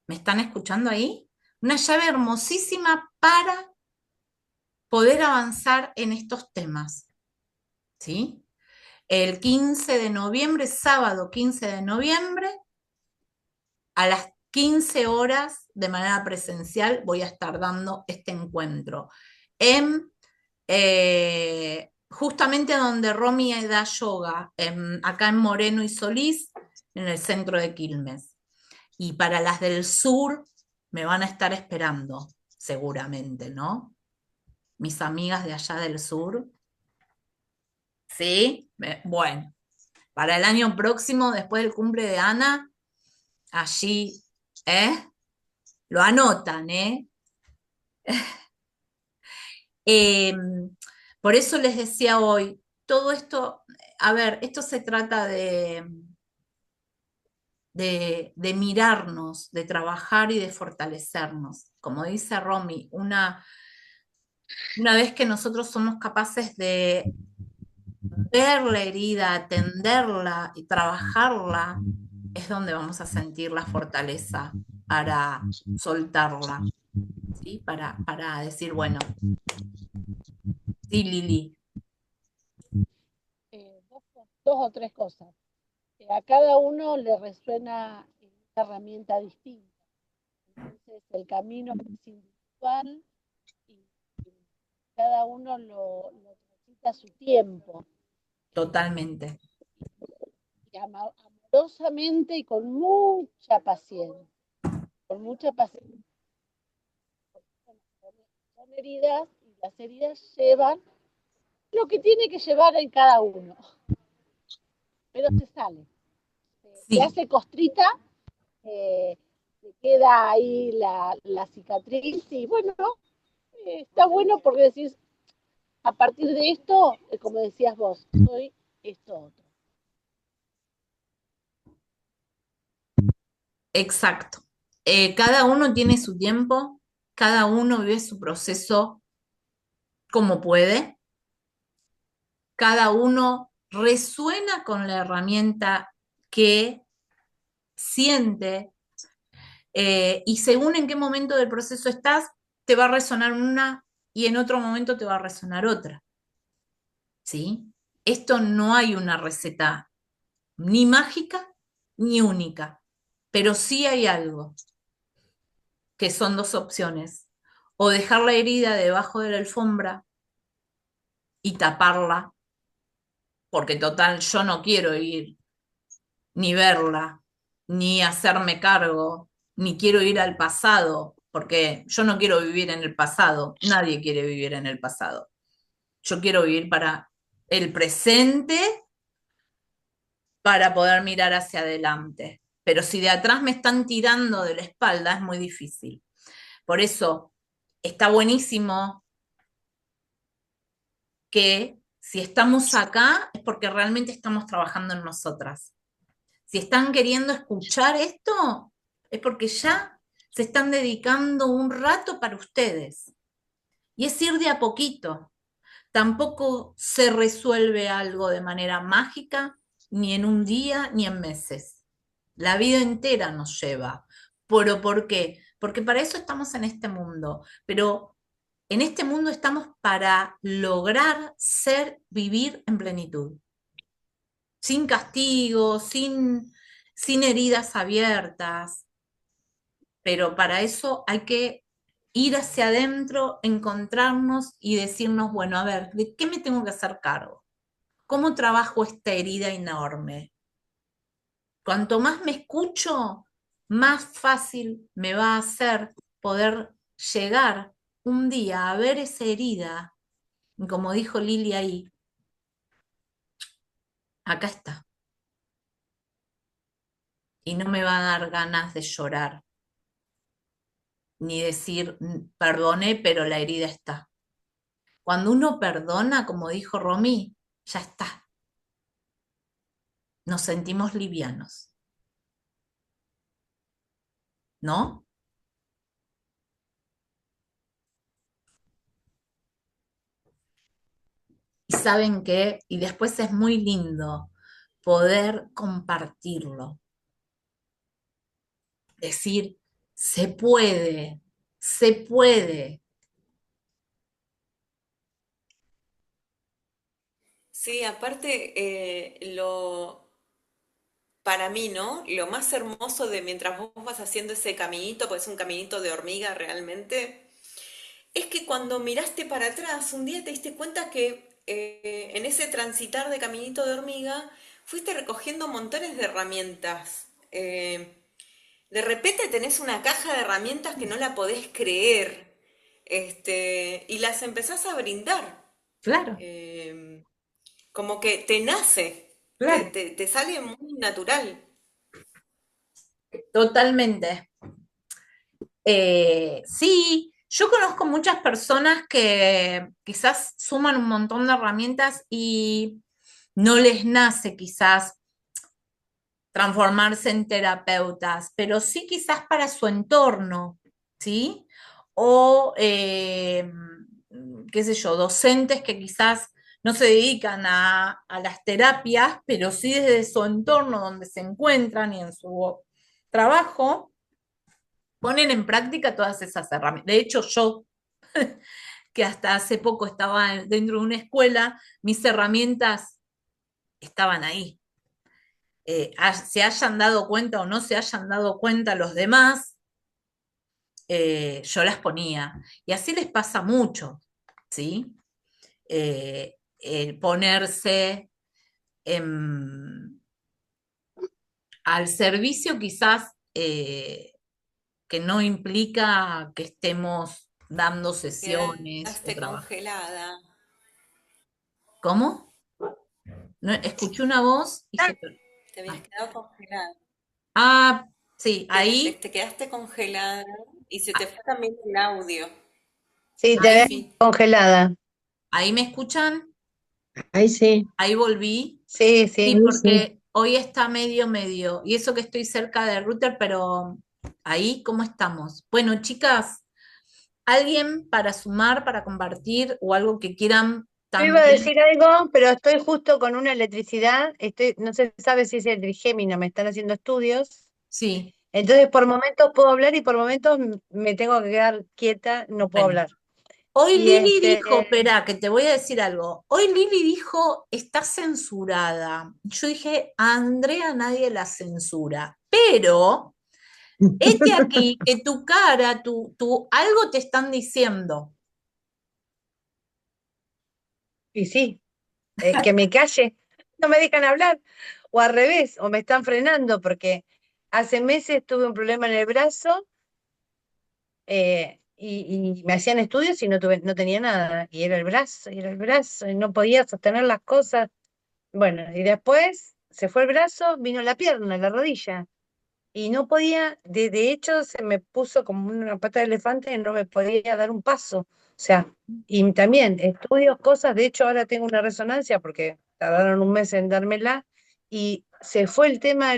¿Me están escuchando ahí? Una llave hermosísima para poder avanzar en estos temas, ¿sí? El 15 de noviembre, sábado 15 de noviembre, a las 15 horas de manera presencial voy a estar dando este encuentro en justamente donde Romy da yoga, acá en Moreno y Solís, en el centro de Quilmes. Y para las del sur me van a estar esperando, seguramente, ¿no? Mis amigas de allá del sur. ¿Sí? Bueno, para el año próximo, después del cumple de Ana, allí, ¿eh? Lo anotan, ¿eh? Eh, por eso les decía hoy, todo esto, a ver, esto se trata de mirarnos, de trabajar y de fortalecernos. Como dice Romy, una vez que nosotros somos capaces de ver la herida, atenderla y trabajarla, es donde vamos a sentir la fortaleza para soltarla, ¿sí? Para decir, bueno, sí, Lili, Dos o tres cosas. A cada uno le resuena una herramienta distinta. Entonces, el camino es individual y cada uno lo transita a su tiempo, totalmente. y amorosamente y con mucha paciencia, con mucha paciencia. son heridas y las heridas llevan lo que tiene que llevar en cada uno, pero se sale. Se Sí, hace costrita, se queda ahí la cicatriz y bueno, está bueno porque decís, a partir de esto, como decías vos, soy esto otro. exacto. Cada uno tiene su tiempo, cada uno vive su proceso como puede, cada uno resuena con la herramienta que siente, y según en qué momento del proceso estás, te va a resonar una y en otro momento te va a resonar otra, ¿sí? Esto no hay una receta ni mágica ni única, pero sí hay algo, que son dos opciones: o dejar la herida debajo de la alfombra y taparla, porque total yo no quiero ir ni verla, ni hacerme cargo, ni quiero ir al pasado, porque yo no quiero vivir en el pasado, nadie quiere vivir en el pasado. Yo quiero vivir para el presente, para poder mirar hacia adelante. Pero si de atrás me están tirando de la espalda, es muy difícil. Por eso está buenísimo que si estamos acá es porque realmente estamos trabajando en nosotras. Si están queriendo escuchar esto, es porque ya se están dedicando un rato para ustedes. Y es ir de a poquito. Tampoco se resuelve algo de manera mágica, ni en un día, ni en meses. La vida entera nos lleva. ¿Pero por qué? Porque para eso estamos en este mundo. Pero en este mundo estamos para lograr vivir en plenitud, sin castigo, sin heridas abiertas, pero para eso hay que ir hacia adentro, encontrarnos y decirnos, bueno, a ver, ¿de qué me tengo que hacer cargo? ¿Cómo trabajo esta herida enorme? Cuanto más me escucho, más fácil me va a hacer poder llegar un día a ver esa herida, y como dijo Lili ahí, acá está, y no me va a dar ganas de llorar, ni decir, perdoné, pero la herida está. Cuando uno perdona, como dijo Romy, ya está, nos sentimos livianos, ¿no? Y saben qué, y después es muy lindo poder compartirlo, decir, se puede, se puede. Sí, aparte, para mí, ¿no? Lo más hermoso de mientras vos vas haciendo ese caminito, pues es un caminito de hormiga realmente, es que cuando miraste para atrás, un día te diste cuenta que en ese transitar de caminito de hormiga, fuiste recogiendo montones de herramientas. De repente tenés una caja de herramientas que no la podés creer, y las empezás a brindar. Claro, Eh, Como que te nace, claro, te sale muy natural. totalmente. Sí, yo conozco muchas personas que quizás suman un montón de herramientas y no les nace quizás transformarse en terapeutas, pero sí quizás para su entorno, ¿sí? O, qué sé yo, docentes que quizás no se dedican a las terapias, pero sí desde su entorno donde se encuentran y en su trabajo, ponen en práctica todas esas herramientas. De hecho, yo, que hasta hace poco estaba dentro de una escuela, mis herramientas estaban ahí. Se hayan dado cuenta o no se hayan dado cuenta los demás, yo las ponía. Y así les pasa mucho, ¿sí? El ponerse al servicio quizás, que no implica que estemos dando sesiones o Quedaste trabajando. congelada. ¿Cómo? No, escuché una voz y se... Te habías Ah, quedado congelada. ah, sí, ahí, Te quedaste congelada y se te fue también el audio, Sí, te ves ahí, congelada. ahí me escuchan, Ahí sí. ahí volví. Sí, Sí, sí. porque hoy está medio medio, y eso que estoy cerca del router, pero ahí, ¿cómo estamos? Bueno, chicas, ¿alguien para sumar, para compartir o algo que quieran Yo iba a también? decir algo, pero estoy justo con una electricidad. No se sabe si es el trigémino, me están haciendo estudios. Sí, Entonces, por momentos puedo hablar y por momentos me tengo que quedar quieta, no puedo bueno. hablar. Hoy Y Lili dijo, espera, que te voy a decir algo. Hoy Lili dijo, está censurada. Yo dije, a Andrea nadie la censura, pero este aquí, que tu cara, algo te están diciendo. y sí, que me calle, no me dejan hablar. O al revés, o me están frenando, porque hace meses tuve un problema en el brazo y me hacían estudios y no tenía nada. Y era el brazo, y no podía sostener las cosas. Bueno, y después se fue el brazo, vino la pierna, la rodilla. Y no podía, de hecho, se me puso como una pata de elefante y no me podía dar un paso. O sea, y también estudios, cosas. De hecho, ahora tengo una resonancia porque tardaron un mes en dármela. Y se fue el tema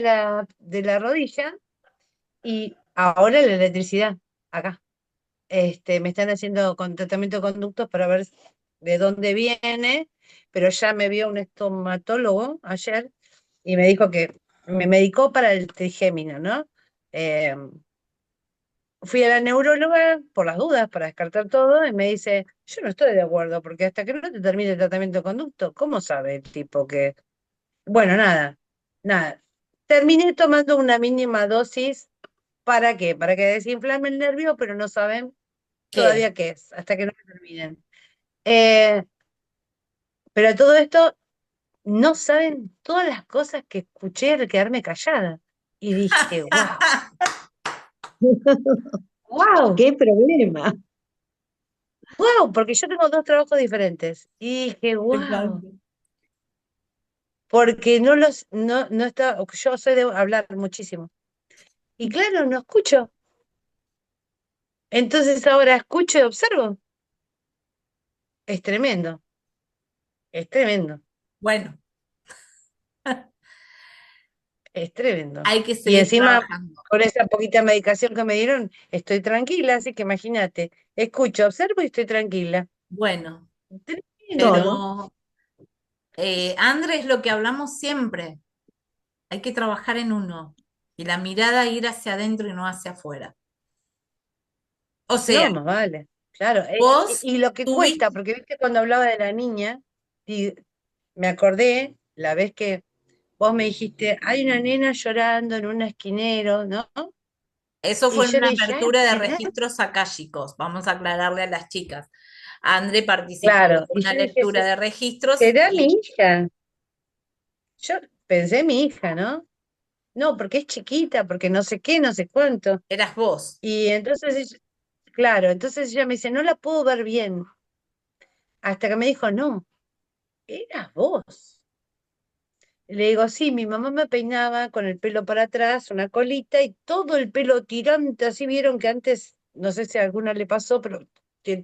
de la rodilla y ahora la electricidad, acá. Me están haciendo con tratamiento de conductos para ver de dónde viene, pero ya me vio un estomatólogo ayer y me dijo que me medicó para el trigémino, ¿no? Eh, Fui a la neuróloga por las dudas, para descartar todo, y me dice, yo no estoy de acuerdo, porque hasta que no te termine el tratamiento de conducto, ¿cómo sabe el tipo que...? Bueno, nada, nada. Terminé tomando una mínima dosis. ¿Para qué? Para que desinflame el nervio, pero no saben ¿Qué? todavía qué es, hasta que no me terminen. Eh, pero todo esto, no saben todas las cosas que escuché al quedarme callada. Y dije, wow, wow, qué problema. Wow, porque yo tengo dos trabajos diferentes. Y dije, Me wow, encanta. porque no está, yo soy de hablar muchísimo. Y claro, no escucho. Entonces ahora escucho y observo. Es tremendo, es tremendo, Bueno, es tremendo. hay que Y seguir encima, trabajando. con esa poquita medicación que me dieron, estoy tranquila, así que imagínate, escucho, observo y estoy tranquila. Bueno, Tremendo, ¿no? pero André, es lo que hablamos siempre. Hay que trabajar en uno y la mirada ir hacia adentro y no hacia afuera. O sea, No, más vale, claro. Y, vos y lo que cuesta, tuviste, porque viste cuando hablaba de la niña, y me acordé la vez que vos me dijiste, hay una nena llorando en un esquinero, ¿no? eso Y fue en yo una le dije, ay, apertura de ¿verdad? registros akáshicos, vamos a aclararle a las chicas. André participó de Claro, y una yo dije, lectura de registros ¿será mi y hija? Yo pensé mi hija, ¿no? No, porque es chiquita, porque no sé qué, no sé cuánto. eras vos. Y entonces, claro, entonces ella me dice, no la puedo ver bien. Hasta que me dijo, no, eras vos. Le digo, sí, mi mamá me peinaba con el pelo para atrás, una colita y todo el pelo tirante, así vieron que antes, no sé si a alguna le pasó, pero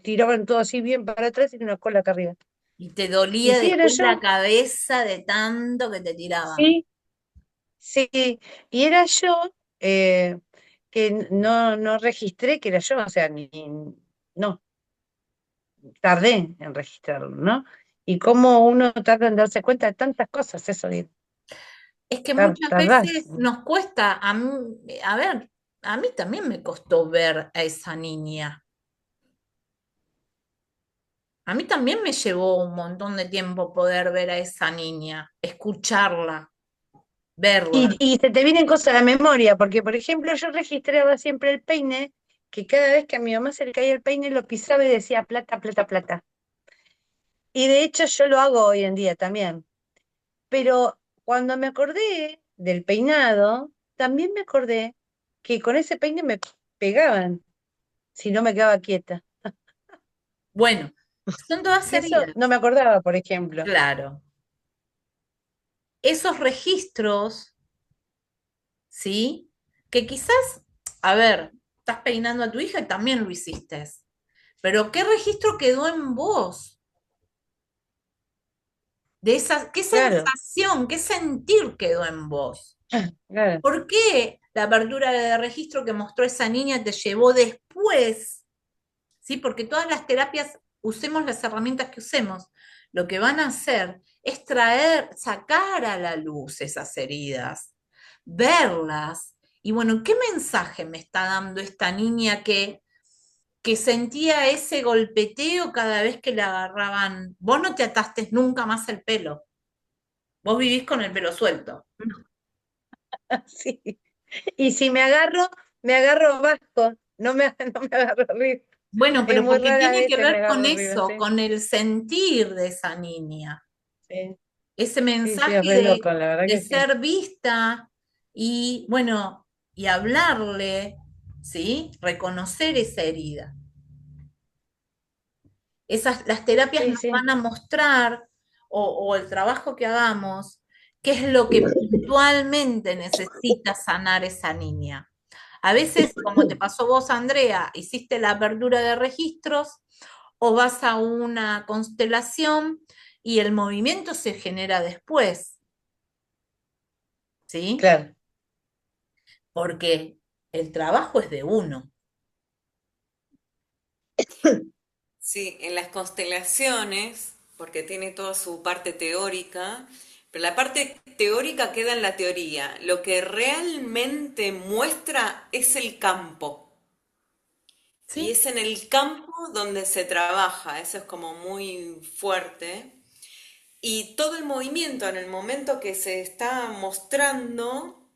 tiraban todo así bien para atrás y una cola acá arriba. Y te Y dolía sí, era después la yo, cabeza de tanto que te tiraban. sí, sí, y era yo que no registré que era yo, o sea, no, tardé en registrarlo, ¿no? Y cómo uno tarda en darse cuenta de tantas cosas, eso digo, Es que muchas tardás. veces nos cuesta, a ver, a mí también me costó ver a esa niña. A mí también me llevó un montón de tiempo poder ver a esa niña, escucharla, verla. Y se te vienen cosas a la memoria, porque por ejemplo yo registraba siempre el peine, que cada vez que a mi mamá se le caía el peine lo pisaba y decía plata, plata, plata. Y de hecho yo lo hago hoy en día también. Pero cuando me acordé del peinado, también me acordé que con ese peine me pegaban si no me quedaba quieta. Bueno, son todas Eso heridas, no me acordaba, por ejemplo. claro. Esos registros, ¿sí? Que quizás, a ver, estás peinando a tu hija y también lo hiciste. Pero ¿qué registro quedó en vos? De esa, ¿qué Claro, sensación, qué sentir quedó en vos? claro. ¿Por qué la apertura de registro que mostró esa niña te llevó después? ¿Sí? Porque todas las terapias, usemos las herramientas que usemos, lo que van a hacer es traer, sacar a la luz esas heridas, verlas. Y bueno, ¿qué mensaje me está dando esta niña que sentía ese golpeteo cada vez que le agarraban? Vos no te ataste nunca más el pelo, vos vivís con el pelo suelto. Sí. Y si me agarro vasco, no me agarro arriba. Bueno, Es pero muy porque rara tiene que veces me ver con agarro arriba, eso, sí. con el sentir de esa niña, Sí, ese sí, sí, mensaje es re loco, la verdad de que sí. ser vista y, bueno, y hablarle, ¿sí? Reconocer esa herida. Las terapias Sí, nos sí. van a mostrar, o el trabajo que hagamos, qué es lo que puntualmente necesita sanar esa niña. A veces, como te pasó vos, Andrea, hiciste la apertura de registros o vas a una constelación y el movimiento se genera después, ¿sí? Claro. Porque el trabajo es de uno. Sí, en las constelaciones, porque tiene toda su parte teórica, pero la parte teórica queda en la teoría. Lo que realmente muestra es el campo. Y ¿Sí? es en el campo donde se trabaja, eso es como muy fuerte. Y todo el movimiento, en el momento que se está mostrando,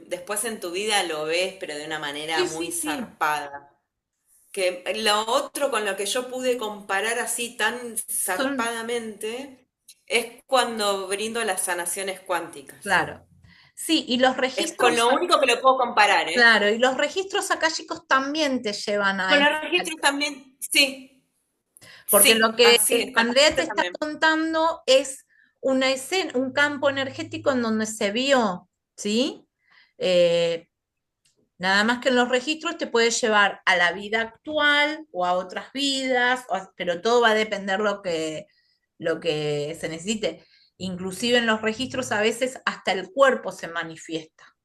después en tu vida lo ves, pero de una manera Sí, muy sí, sí. zarpada. Que lo otro con lo que yo pude comparar así tan Son, zarpadamente es cuando brindo las sanaciones cuánticas. claro. Sí, y los Es con registros, lo único que lo puedo comparar, ¿eh? claro, y los registros acálicos también te llevan a Con eso. los registros también, sí, Porque lo sí, que así es, con los Andrea te registros está también. contando es una escena, un campo energético en donde se vio, ¿sí? Eh, Nada más que en los registros te puede llevar a la vida actual o a otras vidas, pero todo va a depender lo que se necesite. Inclusive en los registros a veces hasta el cuerpo se manifiesta.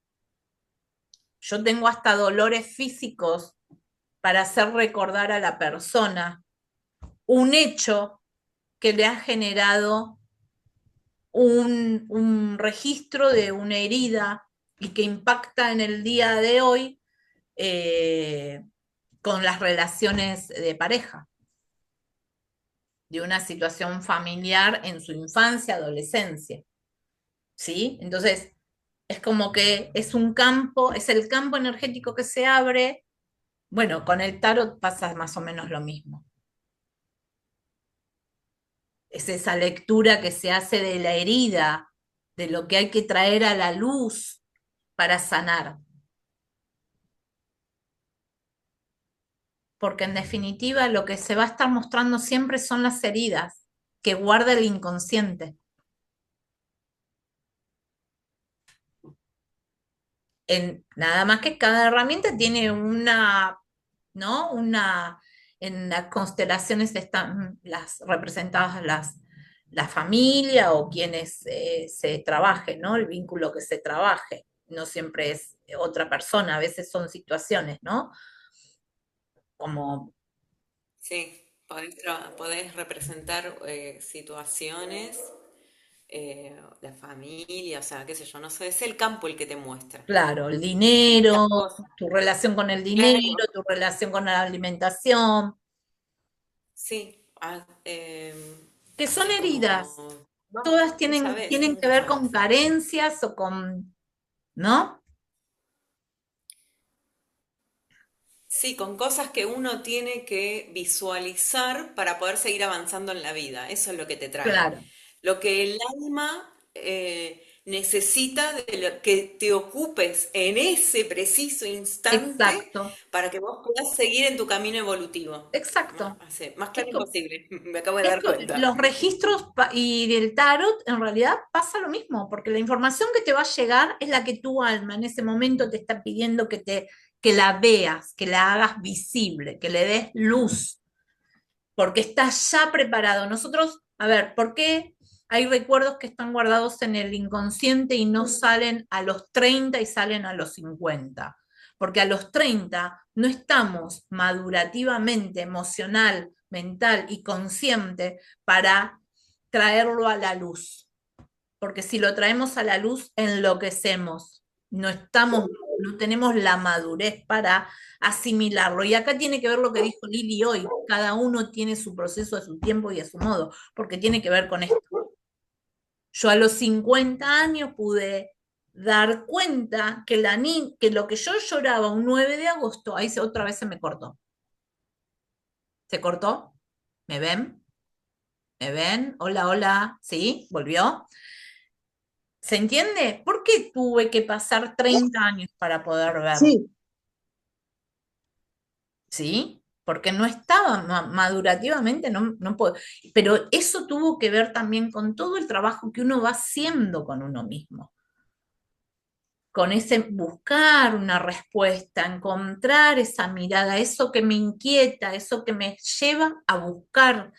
Yo tengo hasta dolores físicos para hacer recordar a la persona un hecho que le ha generado un registro de una herida y que impacta en el día de hoy eh, con las relaciones de pareja, de una situación familiar en su infancia, adolescencia, ¿sí? Entonces, es como que es un campo, es el campo energético que se abre. Bueno, con el tarot pasa más o menos lo mismo. Es esa lectura que se hace de la herida, de lo que hay que traer a la luz para sanar. Porque en definitiva lo que se va a estar mostrando siempre son las heridas que guarda el inconsciente. Nada más que cada herramienta tiene una, ¿no? En las constelaciones están las representadas la familia o quienes se trabaje, ¿no? El vínculo que se trabaje. No siempre es otra persona, a veces son situaciones, ¿no? Como, Sí, podés representar situaciones, la familia, o sea, qué sé yo, no sé, es el campo el que te muestra claro, el distintas dinero, cosas. tu relación con el dinero, Claro, tu relación con la alimentación, sí, que son así heridas. como, no, Todas tú sabes, tienen que nunca ver con sabes. carencias o con, ¿no? Sí, con cosas que uno tiene que visualizar para poder seguir avanzando en la vida. Eso es lo que te trae. Claro, Lo que el alma necesita de que te ocupes en ese preciso instante Exacto, para que vos puedas seguir en tu camino evolutivo. exacto. Más claro Esto, imposible, me acabo de dar esto, cuenta. los registros y del tarot en realidad pasa lo mismo, porque la información que te va a llegar es la que tu alma en ese momento te está pidiendo que la veas, que la hagas visible, que le des luz, porque está ya preparado. Nosotros, a ver, ¿por qué hay recuerdos que están guardados en el inconsciente y no salen a los 30 y salen a los 50? Porque a los 30 no estamos madurativamente, emocional, mental y consciente para traerlo a la luz. Porque si lo traemos a la luz, enloquecemos. No tenemos la madurez para asimilarlo. Y acá tiene que ver lo que dijo Lili hoy. Cada uno tiene su proceso a su tiempo y a su modo, porque tiene que ver con esto. Yo a los 50 años pude dar cuenta que lo que yo lloraba un 9 de agosto, otra vez se me cortó. ¿Se cortó? ¿Me ven? ¿Me ven? Hola, hola. ¿Sí? ¿Volvió? ¿Se entiende? ¿Por qué tuve que pasar 30 años para poder verlo? Sí, ¿Sí? Porque no estaba madurativamente, no puedo. Pero eso tuvo que ver también con todo el trabajo que uno va haciendo con uno mismo, con ese buscar una respuesta, encontrar esa mirada, eso que me inquieta, eso que me lleva a buscar,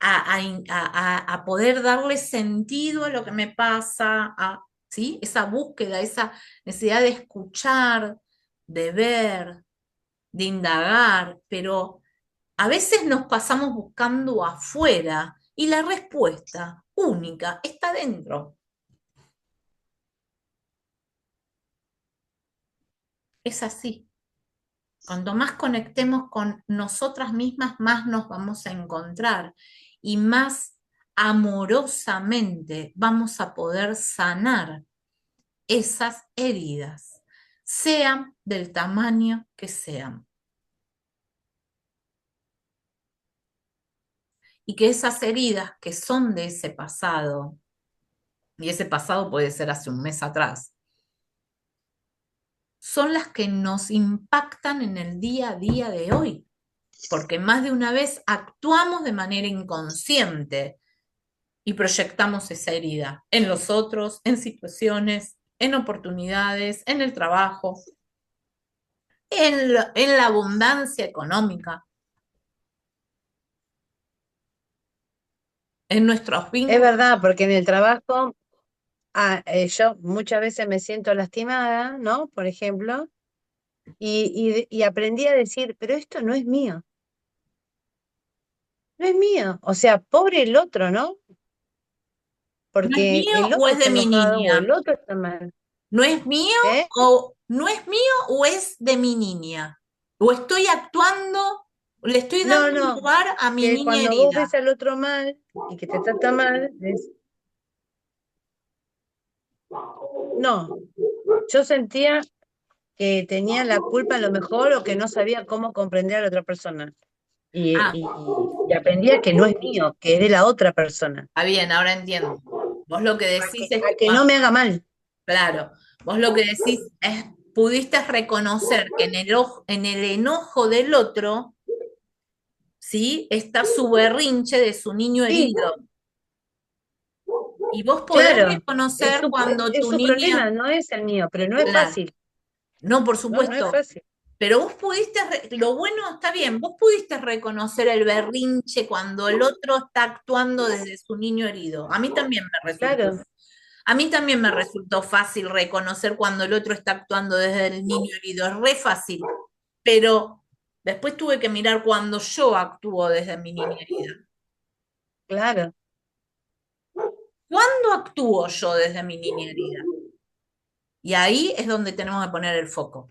a poder darle sentido a lo que me pasa, ¿sí? Esa búsqueda, esa necesidad de escuchar, de ver, de indagar, pero a veces nos pasamos buscando afuera y la respuesta única está dentro. Es así. Cuanto más conectemos con nosotras mismas, más nos vamos a encontrar y más amorosamente vamos a poder sanar esas heridas, sean del tamaño que sean. Y que esas heridas que son de ese pasado, y ese pasado puede ser hace un mes atrás, son las que nos impactan en el día a día de hoy, porque más de una vez actuamos de manera inconsciente y proyectamos esa herida en los otros, en situaciones, en oportunidades, en el trabajo, en la abundancia económica, en nuestros es vínculos. verdad, porque en el trabajo yo muchas veces me siento lastimada, ¿no? Por ejemplo, y aprendí a decir, pero esto no es mío, no es mío. O sea, pobre el otro, ¿no? ¿No es Porque mío el o otro es de está mi enojado o el niña? otro está mal, ¿No es mío ¿eh? o no es mío o es de mi niña? ¿O estoy actuando, le estoy No, dando un no, lugar a mi que niña cuando vos ves herida? al otro mal y que te trata mal, no, yo sentía que tenía la culpa a lo mejor o que no sabía cómo comprender a la otra persona. Ah, Y aprendí a que no es mío, que es de la otra persona. está bien, ahora entiendo. Vos lo que decís es A que, que no me haga mal. claro, vos lo que decís es, pudiste reconocer que en el enojo del otro, ¿sí? Está su berrinche de su niño Sí, herido. Y vos podés claro, reconocer cuando es tu su problema, niña, no es el mío, pero no es claro, fácil, no, por ¿no? No es supuesto, fácil. pero vos pudiste, lo bueno está bien, vos pudiste reconocer el berrinche cuando el otro está actuando desde su niño herido. Claro, A mí también me resultó fácil reconocer cuando el otro está actuando desde el niño herido, es re fácil, pero después tuve que mirar cuando yo actúo desde mi niña herida. claro. ¿Cuándo actúo yo desde mi niña herida? Y ahí es donde tenemos que poner el foco.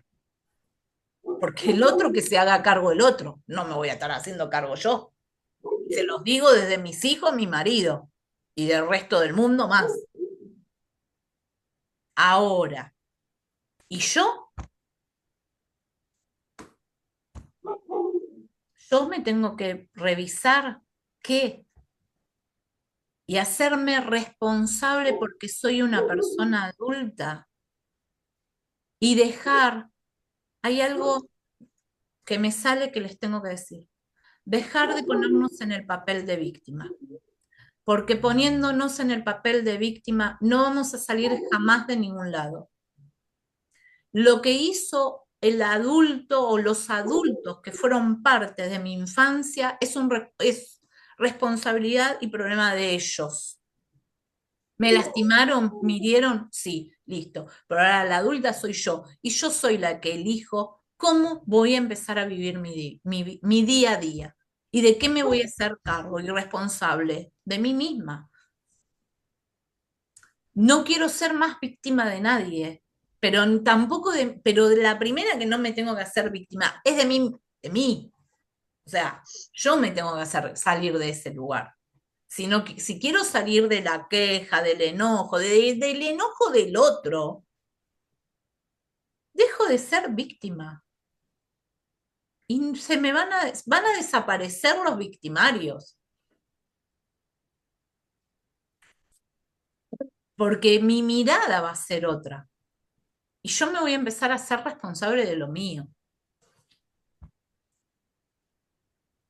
Porque el otro que se haga cargo el otro, no me voy a estar haciendo cargo yo. Se los digo desde mis hijos, mi marido y del resto del mundo más. Ahora, ¿y yo? Yo me tengo que revisar qué, y hacerme responsable porque soy una persona adulta y dejar, hay algo que me sale que les tengo que decir, dejar de ponernos en el papel de víctima, porque poniéndonos en el papel de víctima no vamos a salir jamás de ningún lado. Lo que hizo el adulto o los adultos que fueron parte de mi infancia es responsabilidad y problema de ellos. ¿Me lastimaron? ¿Me hirieron? Sí, listo. Pero ahora la adulta soy yo y yo soy la que elijo cómo voy a empezar a vivir mi día a día y de qué me voy a hacer cargo y responsable de mí misma. No quiero ser más víctima de nadie, pero tampoco pero de la primera que no me tengo que hacer víctima es de mí, de mí. O sea, yo me tengo que hacer salir de ese lugar. Si quiero salir de la queja, del enojo, del enojo del otro, dejo de ser víctima. Y van a desaparecer los victimarios. Porque mi mirada va a ser otra. Y yo me voy a empezar a ser responsable de lo mío.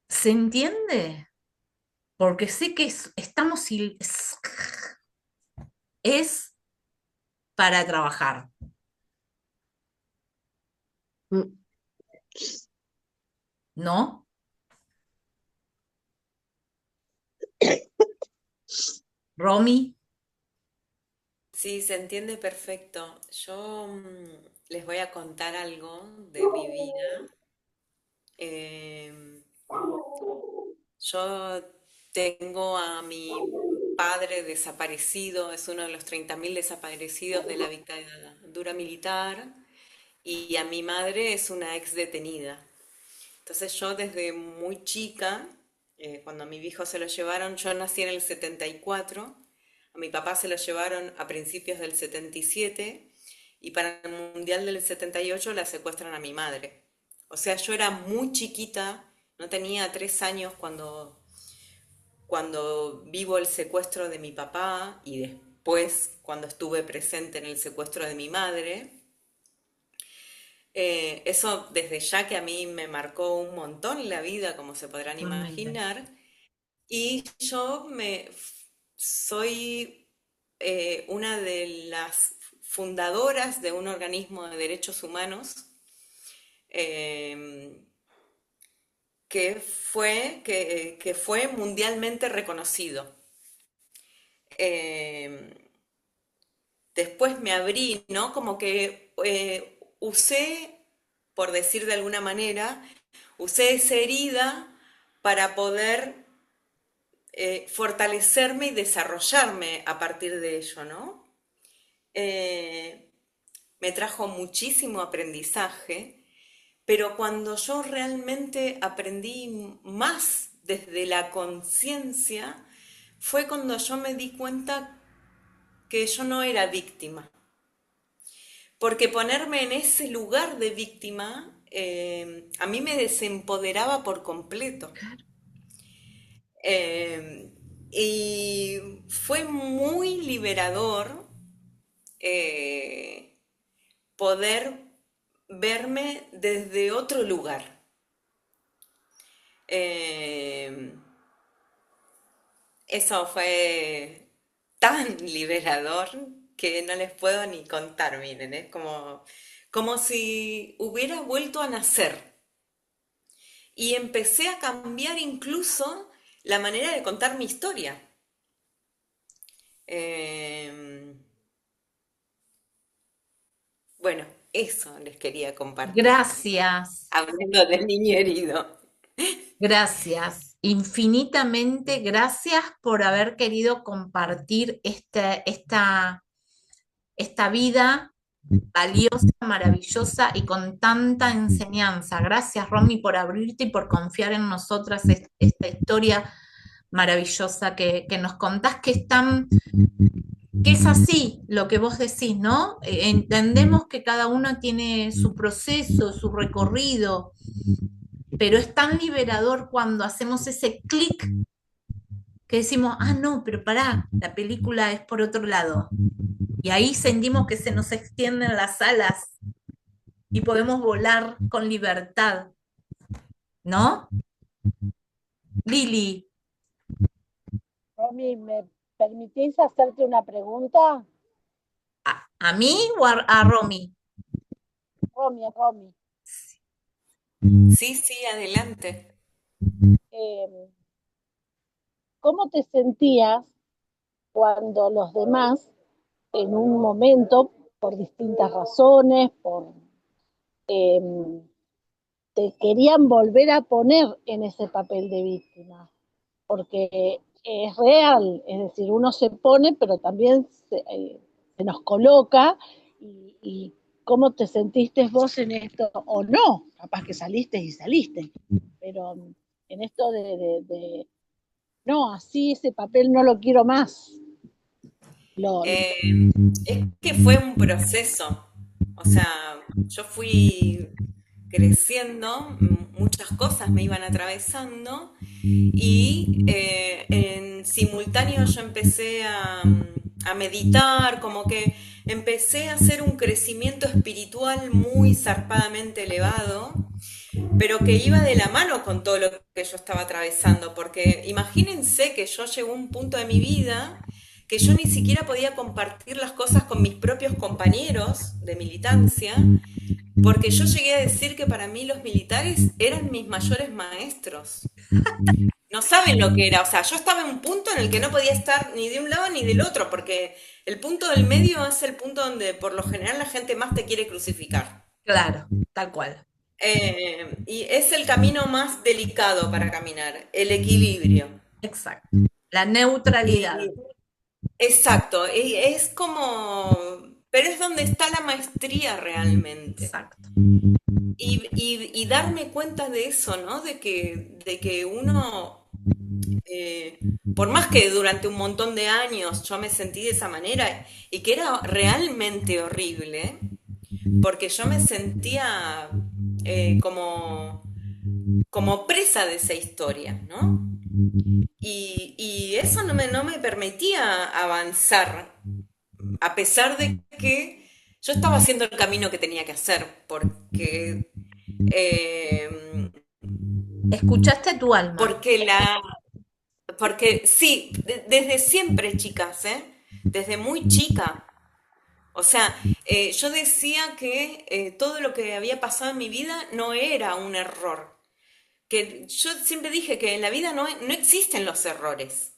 ¿Se entiende? Porque sé que es para trabajar. Mm. ¿No? Romy, Sí, se entiende perfecto. Yo les voy a contar algo de mi vida. Em, yo tengo a mi padre desaparecido, es uno de los 30.000 desaparecidos de la dictadura militar, y a mi madre es una ex detenida. Entonces yo desde muy chica, cuando a mi hijo se lo llevaron, yo nací en el 74, a mi papá se lo llevaron a principios del 77 y para el Mundial del 78 la secuestran a mi madre. O sea, yo era muy chiquita, no tenía 3 años cuando vivo el secuestro de mi papá y después cuando estuve presente en el secuestro de mi madre. Eso desde ya que a mí me marcó un montón la vida, como se podrán totalmente. imaginar, y yo soy una de las fundadoras de un organismo de derechos humanos eh, que fue mundialmente reconocido. Eh, Después me abrí, ¿no? Como que usé, por decir de alguna manera, usé esa herida para poder fortalecerme y desarrollarme a partir de ello, ¿no? Eh, Me trajo muchísimo aprendizaje, pero cuando yo realmente aprendí más desde la conciencia, fue cuando yo me di cuenta que yo no era víctima. Porque ponerme en ese lugar de víctima a mí me desempoderaba por completo. Eh, y fue muy liberador eh, poder verme desde otro lugar. Eh, Eso fue tan liberador que no les puedo ni contar, miren, es como si hubiera vuelto a nacer. Y empecé a cambiar incluso la manera de contar mi historia. Eh, bueno, eso les quería compartir, Gracias, hablando del niño herido. gracias. Infinitamente gracias por haber querido compartir esta vida valiosa, maravillosa y con tanta enseñanza. Gracias, Romy, por abrirte y por confiar en nosotras esta historia maravillosa que nos contás, que es así lo que vos decís, ¿no? Entendemos que cada uno tiene su proceso, su recorrido, pero es tan liberador cuando hacemos ese clic que decimos, ah, no, pero pará, la película es por otro lado. Y ahí sentimos que se nos extienden las alas y podemos volar con libertad, ¿no? Lili, Romy, ¿me permitís hacerte una pregunta? ¿a mí o a Romy? Romy, Sí, sí, adelante. eh, ¿cómo te sentías cuando los demás, en un momento, por distintas razones, eh, te querían volver a poner en ese papel de víctima? Porque es real, es decir, uno se pone, pero también se nos coloca y cómo te sentiste vos en esto, o no, capaz que saliste y saliste, pero en esto no, así ese papel no lo quiero más. Eh, es que fue un proceso. O sea, yo fui creciendo, muchas cosas me iban atravesando y en simultáneo yo empecé a meditar, como que empecé a hacer un crecimiento espiritual muy zarpadamente elevado, pero que iba de la mano con todo lo que yo estaba atravesando, porque imagínense que yo llegó a un punto de mi vida que yo ni siquiera podía compartir las cosas con mis propios compañeros de militancia, porque yo llegué a decir que para mí los militares eran mis mayores maestros. No saben lo que era, o sea, yo estaba en un punto en el que no podía estar ni de un lado ni del otro, porque el punto del medio es el punto donde por lo general la gente más te quiere crucificar. Claro, tal cual. Y es el camino más delicado para caminar, el equilibrio. Exacto. La neutralidad. Y, exacto, es como, pero es donde está la maestría realmente. Exacto. Y darme cuenta de eso, ¿no? De que uno, por más que durante un montón de años yo me sentí de esa manera y que era realmente horrible, porque yo me sentía como presa de esa historia, ¿no? Y eso no me permitía avanzar, a pesar de que yo estaba haciendo el camino que tenía que hacer, eh, Escuchaste tu alma. porque porque sí, desde siempre, chicas, ¿eh? Desde muy chica. O sea, yo decía que todo lo que había pasado en mi vida no era un error. Que yo siempre dije que en la vida no existen los errores.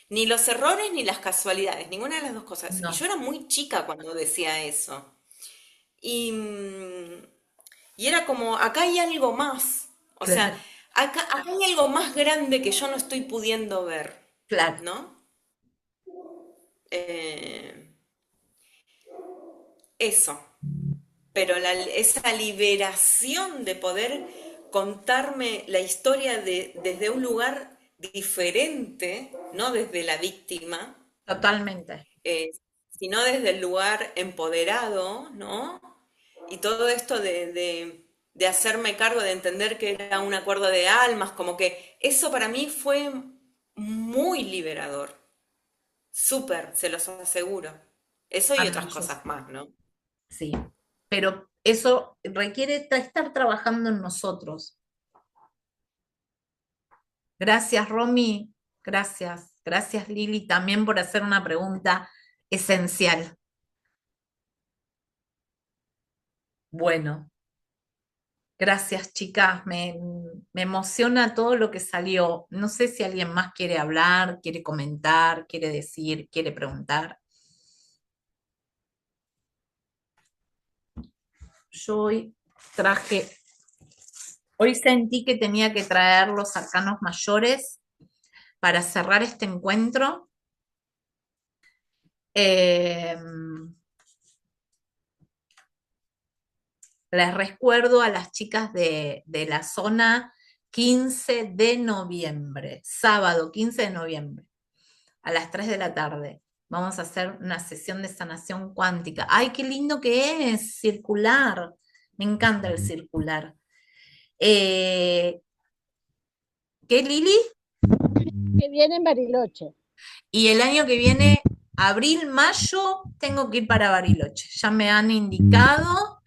Ni los errores ni las casualidades, ninguna de las dos cosas. Y No, yo era muy chica cuando decía eso. Y, y era como, acá hay algo más. O sea, claro, acá hay algo más grande que yo no estoy pudiendo ver, claro. ¿no? Eh, eso. Pero esa liberación de poder contarme la historia desde un lugar diferente, no desde la víctima, Totalmente. eh, sino desde el lugar empoderado, ¿no? Y todo esto de hacerme cargo, de entender que era un acuerdo de almas, como que eso para mí fue muy liberador, súper, se los aseguro. Eso y otras Maravilloso. cosas más, ¿no? Sí. Pero eso requiere estar trabajando en nosotros. Gracias, Romy. Gracias. Gracias, Lili, también por hacer una pregunta esencial. Bueno, gracias, chicas. Me emociona todo lo que salió. No sé si alguien más quiere hablar, quiere comentar, quiere decir, quiere preguntar. Yo traje, hoy sentí que tenía que traer los arcanos mayores para cerrar este encuentro. Eh, Les recuerdo a las chicas de la zona 15 de noviembre, sábado 15 de noviembre, a las 3 de la tarde. Vamos a hacer una sesión de sanación cuántica. ¡Ay, qué lindo que es! Circular. Me encanta el circular. ¿Qué, Lili? que viene en Bariloche. Y el año que viene, abril, mayo, tengo que ir para Bariloche. Ya me han indicado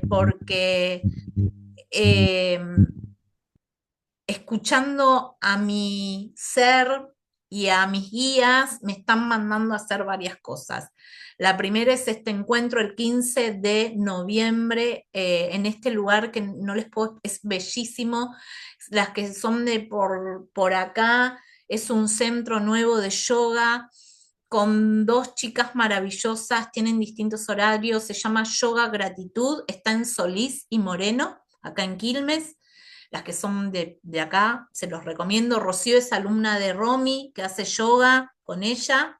porque escuchando a mi ser y a mis guías, me están mandando a hacer varias cosas. La primera es este encuentro el 15 de noviembre en este lugar que no les puedo, es bellísimo. Las que son de por acá, es un centro nuevo de yoga con dos chicas maravillosas, tienen distintos horarios, se llama Yoga Gratitud, está en Solís y Moreno, acá en Quilmes. Las que son de acá, se los recomiendo. Rocío es alumna de Romy, que hace yoga con ella.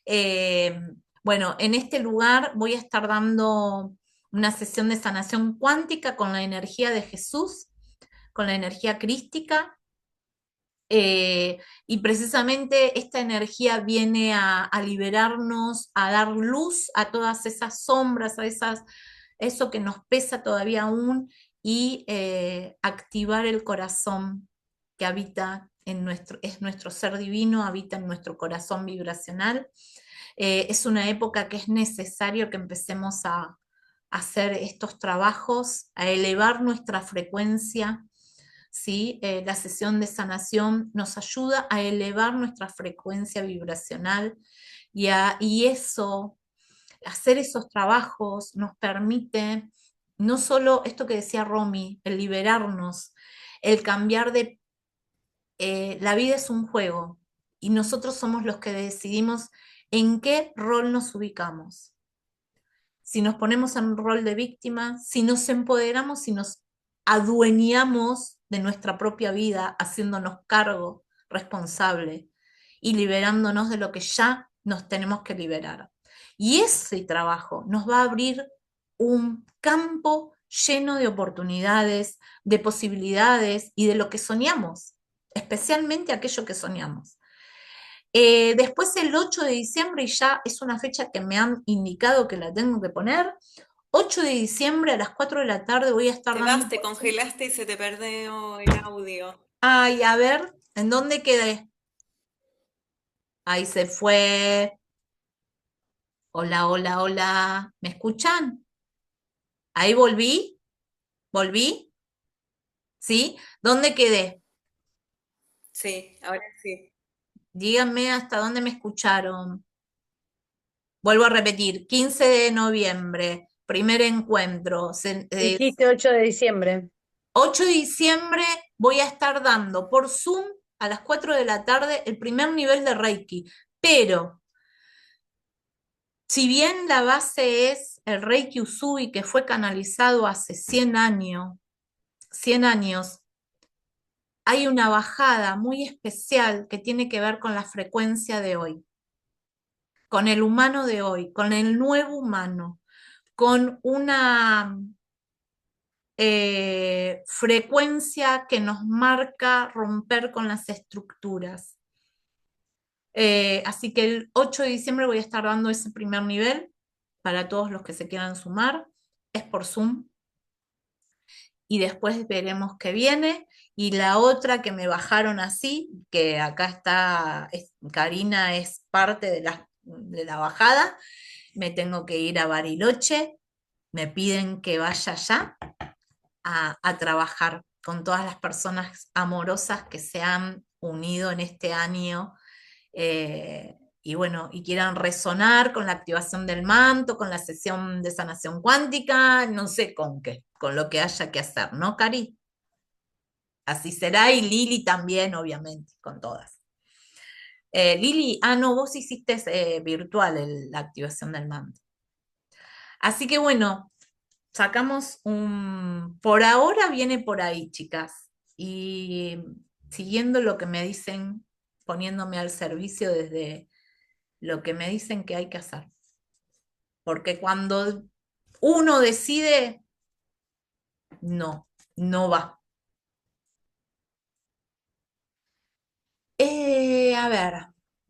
Eh, bueno, en este lugar voy a estar dando una sesión de sanación cuántica con la energía de Jesús, con la energía crística. Y precisamente esta energía viene a liberarnos, a dar luz a todas esas sombras, eso que nos pesa todavía aún y activar el corazón que habita es nuestro ser divino, habita en nuestro corazón vibracional. Es una época que es necesario que empecemos a hacer estos trabajos, a elevar nuestra frecuencia. ¿Sí? La sesión de sanación nos ayuda a elevar nuestra frecuencia vibracional y eso, hacer esos trabajos nos permite no solo esto que decía Romy, el liberarnos, el cambiar de... la vida es un juego y nosotros somos los que decidimos en qué rol nos ubicamos. Si nos ponemos en un rol de víctima, si nos empoderamos, si nos adueñamos de nuestra propia vida, haciéndonos cargo responsable y liberándonos de lo que ya nos tenemos que liberar. Y ese trabajo nos va a abrir un campo lleno de oportunidades, de posibilidades y de lo que soñamos, especialmente aquello que soñamos. Después el 8 de diciembre, y ya es una fecha que me han indicado que la tengo que poner, 8 de diciembre a las 4 de la tarde voy a estar Te dando... vas, te congelaste y se te perdió el audio. Ay, a ver, ¿en dónde quedé? Ahí se fue. Hola, hola, hola. ¿Me escuchan? Ahí volví. ¿Volví? ¿Sí? ¿Dónde quedé? Sí, ahora sí. Díganme hasta dónde me escucharon. Vuelvo a repetir, 15 de noviembre, primer encuentro. Dijiste 8 de diciembre. 8 de diciembre voy a estar dando por Zoom a las 4 de la tarde el primer nivel de Reiki, pero si bien la base es el Reiki Usui que fue canalizado hace 100 años, hay una bajada muy especial que tiene que ver con la frecuencia de hoy, con el humano de hoy, con el nuevo humano, con una frecuencia que nos marca romper con las estructuras. Así que el 8 de diciembre voy a estar dando ese primer nivel para todos los que se quieran sumar. Es por Zoom. Y después veremos qué viene. Y la otra que me bajaron así, que acá está, Karina es parte de la bajada, me tengo que ir a Bariloche, me piden que vaya allá a trabajar con todas las personas amorosas que se han unido en este año y bueno, y quieran resonar con la activación del manto, con la sesión de sanación cuántica, no sé con qué, con lo que haya que hacer, ¿no, Cari? Así será, y Lili también, obviamente, con todas. Lili, no, vos hiciste virtual la activación del manto. Así que bueno, sacamos por ahora viene por ahí, chicas, y siguiendo lo que me dicen, poniéndome al servicio desde lo que me dicen que hay que hacer. Porque cuando uno decide, no va. A ver,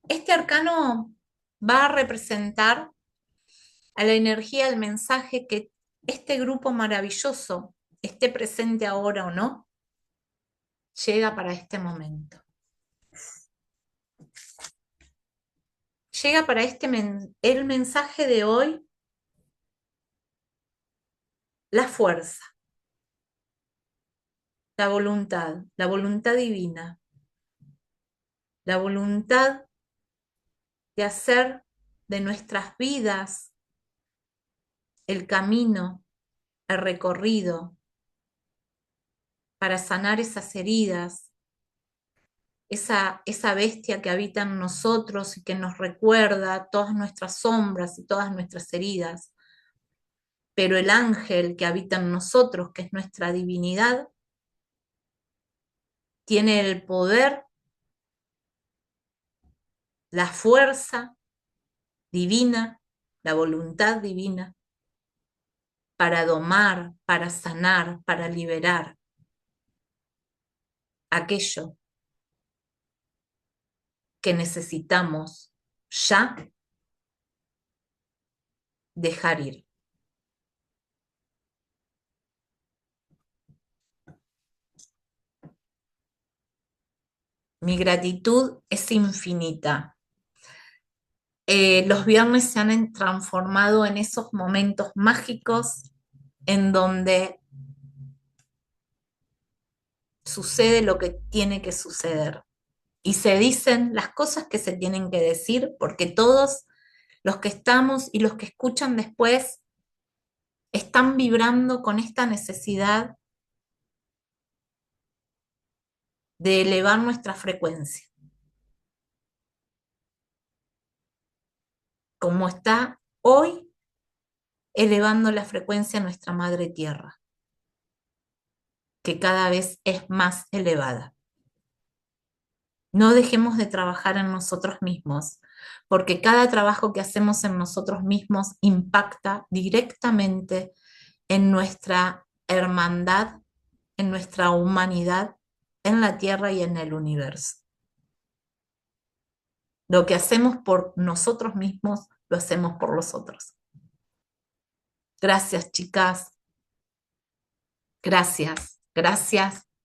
este arcano va a representar a la energía, el mensaje que este grupo maravilloso, esté presente ahora o no, llega para este momento. llega para el mensaje de hoy, la fuerza, la voluntad divina, la voluntad de hacer de nuestras vidas el camino, el recorrido para sanar esas heridas, esa bestia que habita en nosotros y que nos recuerda todas nuestras sombras y todas nuestras heridas. Pero el ángel que habita en nosotros, que es nuestra divinidad, tiene el poder, la fuerza divina, la voluntad divina para domar, para sanar, para liberar aquello que necesitamos ya dejar ir. Mi gratitud es infinita. Los viernes se han transformado en esos momentos mágicos en donde sucede lo que tiene que suceder. Y se dicen las cosas que se tienen que decir, porque todos los que estamos y los que escuchan después están vibrando con esta necesidad de elevar nuestra frecuencia, como está hoy elevando la frecuencia nuestra Madre Tierra, que cada vez es más elevada. No dejemos de trabajar en nosotros mismos, porque cada trabajo que hacemos en nosotros mismos impacta directamente en nuestra hermandad, en nuestra humanidad, en la Tierra y en el universo. Lo que hacemos por nosotros mismos, lo hacemos por los otros. Gracias, chicas. Gracias,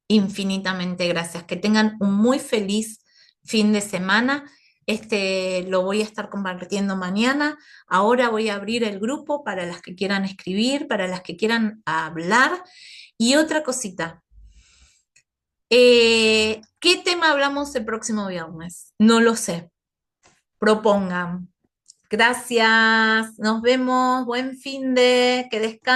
infinitamente gracias. Que tengan un muy feliz fin de semana. Lo voy a estar compartiendo mañana. Ahora voy a abrir el grupo para las que quieran escribir, para las que quieran hablar. Y otra cosita. ¿Qué tema hablamos el próximo viernes? No lo sé. Propongan. Gracias. Nos vemos. Buen fin de que descansen.